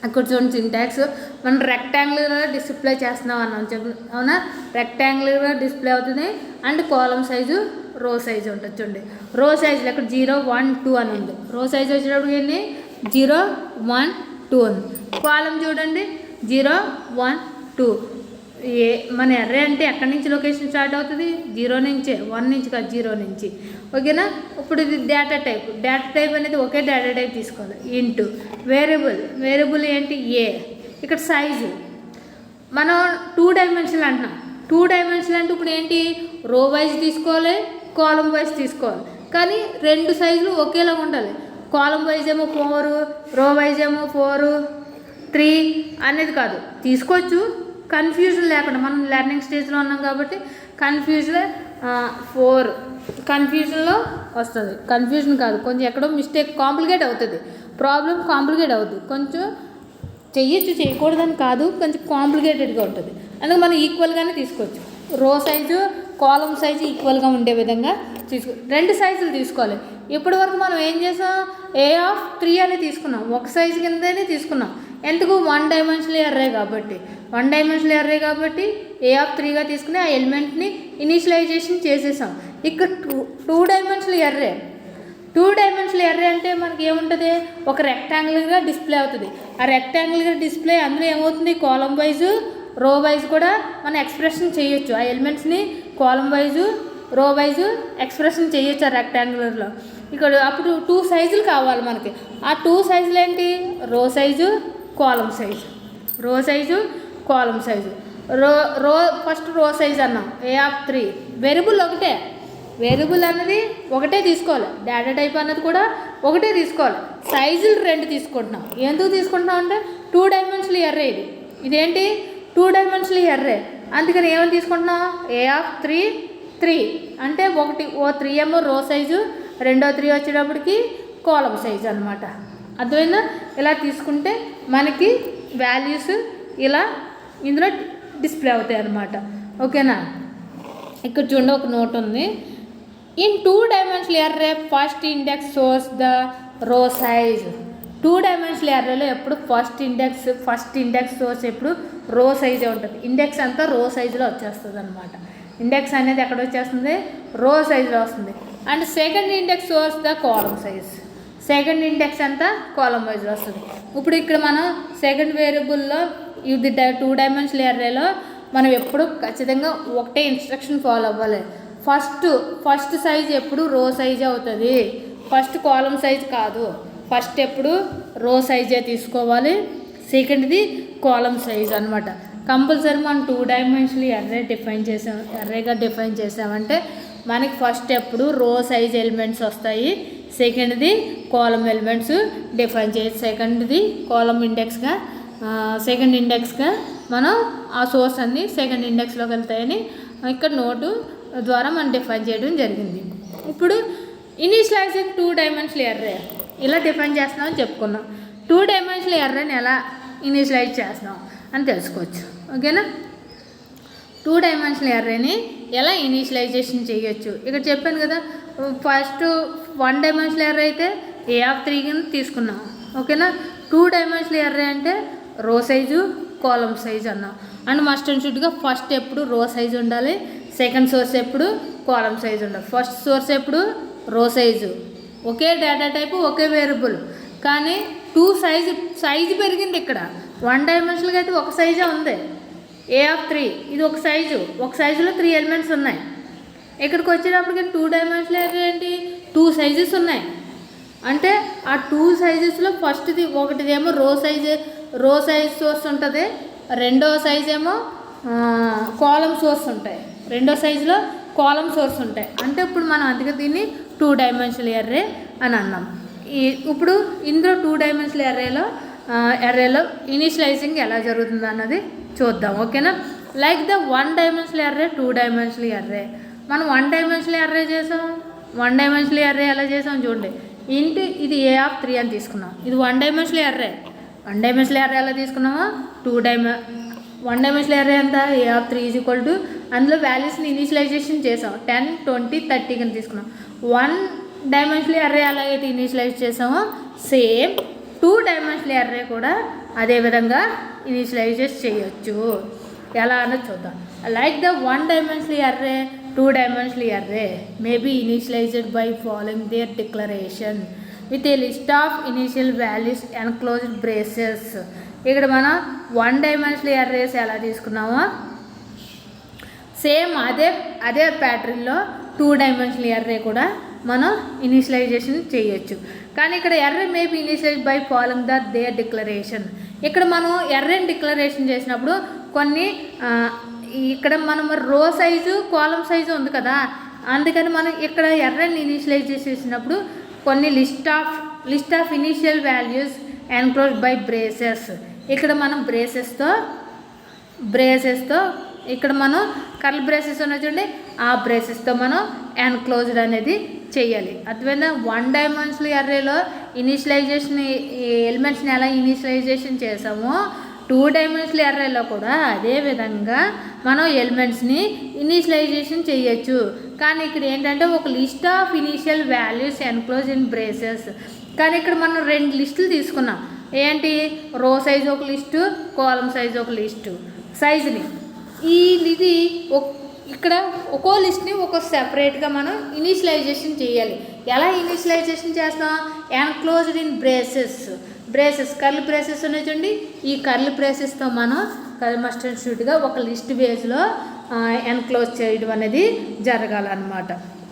అక్కడ చూడండి సింటాక్స్, మనం రెక్టాంగులర్గా డిస్ప్లే చేస్తున్నాం అన్నాం అవునా. రెక్టాంగులర్గా డిస్ప్లే అవుతుంది అండ్ కాలమ్ సైజు, రో సైజు ఉంటుంది. చూడండి రో సైజులో ఇక్కడ 0, 1, 2 అని ఉంది. రో సైజు వచ్చేటప్పుడు ఏంటి 0, 1, 2 ఉంది. కాలం చూడండి 0, 1, 2. మన ఎర్రే అంటే ఎక్కడి నుంచి లొకేషన్ స్టార్ట్ అవుతుంది, 0 నుంచే, 1 నుంచి కాదు 0 నుంచి. ఓకేనా. ఇప్పుడు ఇది డేటా టైప్ అనేది ఒకే డేటా టైప్ తీసుకోవాలి. ఇంటూ వేరియబుల్ ఏంటి ఏ. ఇక్కడ సైజు మనం 2 డైమెన్షనల్ అంటున్నాం. 2 డైమెన్షనల్ అంటే ఇప్పుడు ఏంటి, రో వైజ్ తీసుకోవాలి, కాలం వైజ్ తీసుకోవాలి. కానీ 2 సైజులు ఒకేలాగా ఉండాలి. కాలం వైజ్ ఏమో 4, రో వైజ్ ఏమో 4, 3 అనేది కాదు. తీసుకోవచ్చు కన్ఫ్యూజన్ లేకుండా, మనం లెర్నింగ్ స్టేజ్లో ఉన్నాం కాబట్టి కన్ఫ్యూజన్లో వస్తుంది. కన్ఫ్యూజన్ కాదు, కొంచెం ఎక్కడో మిస్టేక్, కాంప్లికేట్ అవుతుంది, ప్రాబ్లం కాంప్లికేట్ అవుతుంది. కొంచెం చేయకూడదని కాదు, కొంచెం కాంప్లికేటెడ్గా ఉంటుంది. అందుకే మనం ఈక్వల్గానే తీసుకోవచ్చు. రో సైజు, కాలం సైజు ఈక్వల్గా ఉండే విధంగా 2 సైజులు తీసుకోవాలి. ఇప్పటి వరకు మనం ఏం చేసాం, A3 అని తీసుకున్నాం, ఒక సైజు కిందనే తీసుకున్నాం. ఎందుకు, 1 డైమెన్షనల్ అర్రే కాబట్టి. A3గా తీసుకుని ఆ ఎలిమెంట్ని ఇనిషియలైజేషన్ చేసేసాం. ఇక్కడ 2 డైమెన్షనల్ అర్రే. 2 డైమెన్షనల్ అర్రే అంటే మనకి ఏముంటుంది, ఒక రెక్టాంగులర్గా డిస్ప్లే అవుతుంది. ఆ రెక్టాంగులర్గా డిస్ప్లే అందులో ఏమవుతుంది, కాలం వైజు, రో వైజ్ కూడా మనం ఎక్స్ప్రెషన్ చేయొచ్చు. ఆ ఎలిమెంట్స్ని కాలం వైజు, రో వైజు ఎక్స్ప్రెషన్ చేయొచ్చు ఆ రెక్టాంగులర్లో. ఇక్కడ అప్పుడు 2 సైజులు కావాలి మనకి. ఆ 2 సైజులు ఏంటి, రో సైజు, కాలం సైజు. ఫస్ట్ రో సైజు అన్నాం A3. వేరియబుల్ అన్నది ఒకటే తీసుకోవాలి. డేటా టైప్ అన్నది కూడా ఒకటే తీసుకోవాలి. సైజులు 2 తీసుకుంటున్నాం. ఎందుకు తీసుకుంటున్నాం అంటే 2 డైమెన్షనల్ అర్రే ఇదేంటి 2 డైమెన్షనల్ అర్రే. అందుకని ఏమని తీసుకుంటున్నాం, A3 3 అంటే 3 ఏమో రో సైజు, 3 వచ్చేటప్పటికి కాలం సైజు అనమాట. అర్థమైందా. ఇలా తీసుకుంటే మనకి వాల్యూస్ ఇలా ఇందులో డిస్ప్లే అవుతాయి అన్నమాట. ఓకేనా. ఇక్కడ చూడండి ఒక నోట్ ఉంది. In 2 dimensional array first index shows the row size. 2 dimensional అర్రేలో ఎప్పుడు ఫస్ట్ ఇండెక్స్ షోస్ ఎప్పుడు రో సైజే ఉంటుంది. ఇండెక్స్ అంతా రో సైజులో వచ్చేస్తుంది అనమాట. ఇండెక్స్ అనేది ఎక్కడ వచ్చేస్తుంది, రో సైజులో వస్తుంది. And second index shows the column size. Second index అంతా కాలం వైజ్లో వస్తుంది. ఇప్పుడు ఇక్కడ మనం సెకండ్ వేరియబుల్లో ఇది 2 డైమెన్షనల్ అర్రేలో మనం ఎప్పుడు ఖచ్చితంగా ఒకటే ఇన్స్ట్రక్షన్ ఫాలో అవ్వాలి. ఫస్ట్ సైజ్ ఎప్పుడు రో సైజే అవుతుంది, ఫస్ట్ కాలం సైజ్ కాదు. ఫస్ట్ ఎప్పుడు రో సైజే తీసుకోవాలి, సెకండ్ది కాలం సైజ్ అనమాట. కంపల్సరీ మనం 2 డైమెన్షనల్ అర్రేగా డిఫైన్ చేసామంటే మనకి ఫస్ట్ ఎప్పుడు రో సైజ్ ఎలిమెంట్స్ వస్తాయి, సెకండ్ది కాలం ఎలిమెంట్స్ డిఫైన్ చేయొచ్చు. సెకండ్ది కాలం ఇండెక్స్గా సెకండ్ ఇండెక్స్గా మనం ఆ సోర్స్ అన్ని సెకండ్ ఇండెక్స్లోకి వెళ్తాయని ఇక్కడ నోటు ద్వారా మనం డిఫైన్ చేయడం జరిగింది. ఇప్పుడు ఇనిషియలైజింగ్ 2 డైమెన్షనల్ అర్రే ఇలా డిఫైన్ చేస్తున్నామని చెప్పుకున్నాం. 2 డైమెన్షనల్ అర్రేని ఎలా ఇనిషియలైజ్ చేస్తున్నాం అని తెలుసుకోవచ్చు. ఓకేనా, 2 డైమెన్షనల్ అర్రేని ఎలా ఇనిషియలైజేషన్ చేయొచ్చు ఇక్కడ చెప్పాను కదా. ఫస్ట్ 1 డైమెన్షనల్ అర్రే అయితే A3 కింద తీసుకున్నాం. ఓకేనా, 2 డైమెన్షనల్ అర్రే అంటే రో సైజు కాలం సైజు అన్నాం. అండ్ మస్ట్ అండ్ షుడ్గా ఫస్ట్ ఎప్పుడు రో సైజు ఉండాలి, సెకండ్ సోర్స్ ఎప్పుడు కాలం సైజు ఉండాలి. ఫస్ట్ సోర్స్ ఎప్పుడు రో సైజు, ఒకే డేటా టైపు ఒకే వేరియబుల్, కానీ 2 సైజు పెరిగింది. ఇక్కడ 1 డైమెన్షనల్గా అయితే ఒక సైజే ఉంది A3, ఇది ఒక సైజులో 3 ఎలిమెంట్స్ ఉన్నాయి. ఇక్కడికి వచ్చేటప్పటికి 2 డైమెన్షనల్ అర్రే ఏంటి 2 సైజెస్ ఉన్నాయి. అంటే ఆ 2 సైజెస్లో ఫస్ట్ది ఒకటిదేమో రో సైజ్ సోర్స్ ఉంటుంది, రెండో సైజ్ ఏమో కాలం సోర్స్ ఉంటాయి, రెండో సైజులో కాలం సోర్స్ ఉంటాయి. అంటే ఇప్పుడు మనం అందుకే దీన్ని 2 డైమెన్షనల్ అర్రే అని అన్నాం. ఇప్పుడు ఇందులో 2 డైమెన్షనల్ అర్రేలో ఇనిషియలైజింగ్ ఎలా జరుగుతుంది అన్నది చూద్దాం. ఓకేనా, like the 1 dimensional array 2 dimensional array. మనం 1 డైమెన్షనల్ అర్రే చేసాం. 1 డైమెన్షనల్ అర్రే ఎలా చేసాం చూడండి. ఇది A3 అని తీసుకున్నాం. ఇది 1 డైమెన్షనల్ అర్రే. 1 డైమెన్షనల్ అర్రే ఎలా తీసుకున్నామో 1 డైమెన్షనల్ అర్రే ఎంత A3 = అందులో వాల్యూస్ని ఇనిషియలైజేషన్ చేసాం. 10, 20, 30 కింద తీసుకున్నాం. 1 డైమెన్షనల్ అర్రే ఎలాగైతే ఇనిషియలైజ్ చేసామో సేమ్ 2 డైమెన్షనల్ అర్రే కూడా అదేవిధంగా ఇనిషియలైజేస్ చేయొచ్చు. ఎలా అన్నది చూద్దాం. Like the 1 dimensional array 2 dimensional array may be initialised by following their declaration with a list of initial values enclosed braces. ఇక్కడ మనం 1 డైమెన్షనల్ అర్రేస్ ఎలా తీసుకున్నామో సేమ్ అదే ప్యాటర్న్లో 2 డైమెన్షనల్ అర్రే కూడా మనం ఇనిషియలైజేషన్ చేయొచ్చు. కానీ ఇక్కడ array may be initialised by following their declaration. ఇక్కడ మనం అర్రేని డిక్లరేషన్ చేసినప్పుడు కొన్ని ఇక్కడ మనం రో సైజు కాలం సైజు ఉంది కదా, అందుకని మనం ఇక్కడ అర్రేని ఇనిషియలైజ్ చేసినప్పుడు కొన్ని list of initial values enclosed by braces. ఇక్కడ మనం బ్రేసెస్తో ఇక్కడ మనం కర్ల్ బ్రేసెస్ ఉన్నాయి చూడండి, ఆ బ్రేసెస్తో మనం ఎన్క్లోజ్డ్ అనేది చేయాలి. అర్థమైందా? 1 డైమెన్షనల్ అర్రేలో ఇనిషియలైజేషన్ ఎలిమెంట్స్ని ఎలా ఇనిషియలైజేషన్ చేసామో 2 డైమెన్షనల్ అర్రేలో కూడా అదే విధంగా మనం ఎలిమెంట్స్ని ఇనిషియలైజేషన్ చేయొచ్చు. కానీ ఇక్కడ ఏంటంటే ఒక list of initial values enclose in braces. కానీ ఇక్కడ మనం 2 లిస్టులు తీసుకున్నాం. ఏంటి? రో సైజ్ ఒక లిస్టు, కాలం సైజ్ ఒక లిస్టు. సైజుని ఇది ఇక్కడ ఒక్కో లిస్ట్ని ఒక సెపరేట్గా మనం ఇనిషియలైజేషన్ చేయాలి. ఎలా ఇనిషియలైజేషన్ చేస్తాం? Enclosed in braces curl braces ఉన్నాయి చూడండి, ఈ కర్ల్ బ్రేసెస్తో మనం మస్ట్ అండ్ షుడ్గా ఒక లిస్ట్ బేస్లో ఎన్క్లోజ్ చేయడం అనేది జరగాలన్నమాట.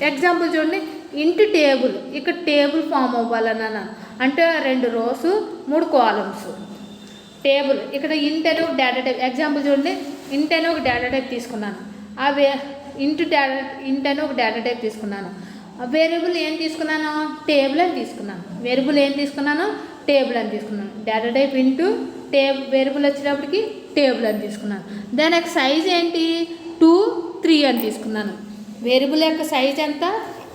ఎగ్జాంపుల్ చూడండి, ఇంటి టేబుల్. ఇక్కడ టేబుల్ ఫామ్ అవ్వాలని అన్నాను. అంటే 2 రోస్ 3 కాలమ్స్ టేబుల్. ఇక్కడ ఇంట్ అని ఒక డేటా టైప్. ఎగ్జాంపుల్ చూడండి, ఇంట్ అని ఒక డేటా టైప్ తీసుకున్నాను. ఇంట్ అని ఒక డేటా టైప్ తీసుకున్నాను. వేరియబుల్ ఏం తీసుకున్నాను? టేబుల్ అని తీసుకున్నాను. వేరియబుల్ ఏం తీసుకున్నాను? టేబుల్ అని తీసుకున్నాను. డేటా టైప్ ఇంటూ వేరియబుల్ వచ్చేటప్పటికి టేబుల్ అని తీసుకున్నాను. దాని యొక్క సైజ్ ఏంటి? 2, 3 అని తీసుకున్నాను. వేరియబుల్ యొక్క సైజ్ ఎంత?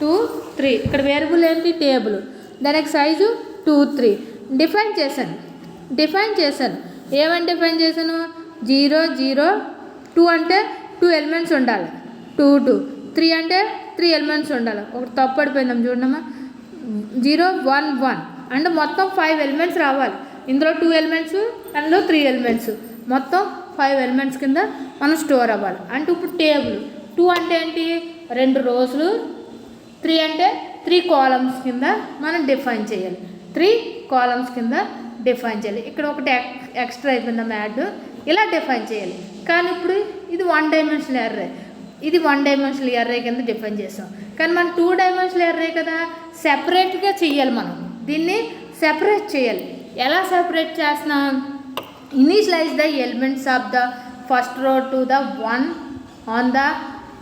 2, 3. ఇక్కడ వేరియబుల్ ఏంటి? టేబుల్. దాని యొక్క సైజు 2, 3. డిఫైన్ చేశాను. ఏమని డిఫైన్ చేశాను? 0, 0, 2 అంటే 2 ఎలిమెంట్స్ ఉండాలి. 2, 2, 3 అంటే 3 ఎలిమెంట్స్ ఉండాలి. ఒకటి తప్పు పడిపోయిందాం చూడమ్మా. 0, 1, 1 అంటే మొత్తం 5 ఎలిమెంట్స్ రావాలి. ఇందులో 2 ఎలిమెంట్స్, అందులో 3 ఎలిమెంట్స్, మొత్తం 5 ఎలిమెంట్స్ కింద మనం స్టోర్ అవ్వాలి. అంటే ఇప్పుడు టేబుల్ 2 అంటే ఏంటి? 2 రోస్లు, 3 అంటే 3 కాలమ్స్ కింద మనం డిఫైన్ చేయాలి. 3 కాలమ్స్ కింద డిఫైన్ చేయాలి. ఇక్కడ ఒకటి ఎక్స్ట్రా అయిపోయిందా యాడ్, ఇలా డిఫైన్ చేయాలి. కానీ ఇప్పుడు ఇది 1 డైమెన్షనల్ అర్రే. ఇది 1 డైమెన్షనల్ అర్రే కింద డిఫైన్ చేస్తాం. కానీ మనం 2 డైమెన్షనల్ అర్రే కదా, సెపరేట్గా చేయాలి. మనం దీన్ని సెపరేట్ చేయాలి. ఎలా సెపరేట్ చేస్తున్నాం? Initialise the elements of the first row to the 1 on the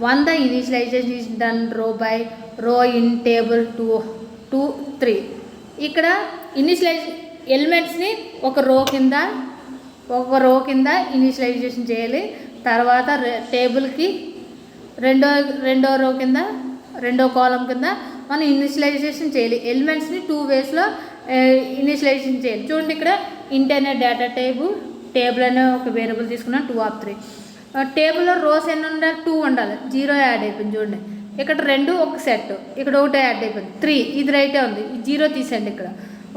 1 the initialization is done row by row in table 2 2 3. ఇక్కడ ఇనిషియలైజ్ ఎలిమెంట్స్ని ఒక రో కింద ఇనిషియలైజేషన్ చేయాలి. తర్వాత టేబుల్కి రెండో రో కింద రెండో కాలం కింద మనం ఇనిషియలైజేషన్ చేయాలి. ఎలిమెంట్స్ని 2 వేస్లో ఇనిషియలైజేషన్ చేయాలి. చూడండి ఇక్కడ ఇంట్ అనే డేటా టేబుల్ అనే ఒక వేరియబుల్ తీసుకున్నాం 2 of 3. టేబుల్లో రోస్ ఎన్ని ఉండాలి? 2 ఉండాలి. 0 యాడ్ అయిపోయింది చూడండి. ఇక్కడ 2 ఒక సెట్, ఇక్కడ 1 యాడ్ అయిపోయింది 3. ఇది రైటే ఉంది, 0 తీసేయండి ఇక్కడ.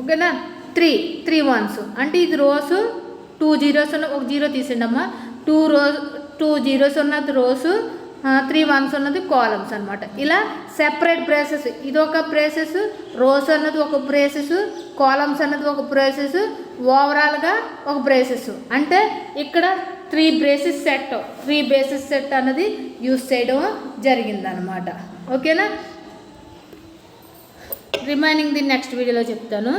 ఓకేనా? 3 ones అంటే ఇది రోస్ 2 zeros ఉన్న ఒక 0 తీసేయండి అమ్మా. 2 zeros ఉన్నది రోస్, 3 ones ఉన్నది కాలమ్స్ అనమాట. ఇలా సెపరేట్ బ్రేసెస్, ఇది ఒక బ్రేసెస్, రోస్ అన్నది ఒక బ్రేసెస్, కాలమ్స్ అన్నది ఒక బ్రేసెస్, ఓవరాల్గా ఒక బ్రేసెస్. అంటే ఇక్కడ 3 బ్రేసెస్ సెట్ అన్నది యూస్ చేయడం జరిగిందనమాట. ఓకేనా? రిమైనింగ్ ది నెక్స్ట్ వీడియోలో చెప్తాను.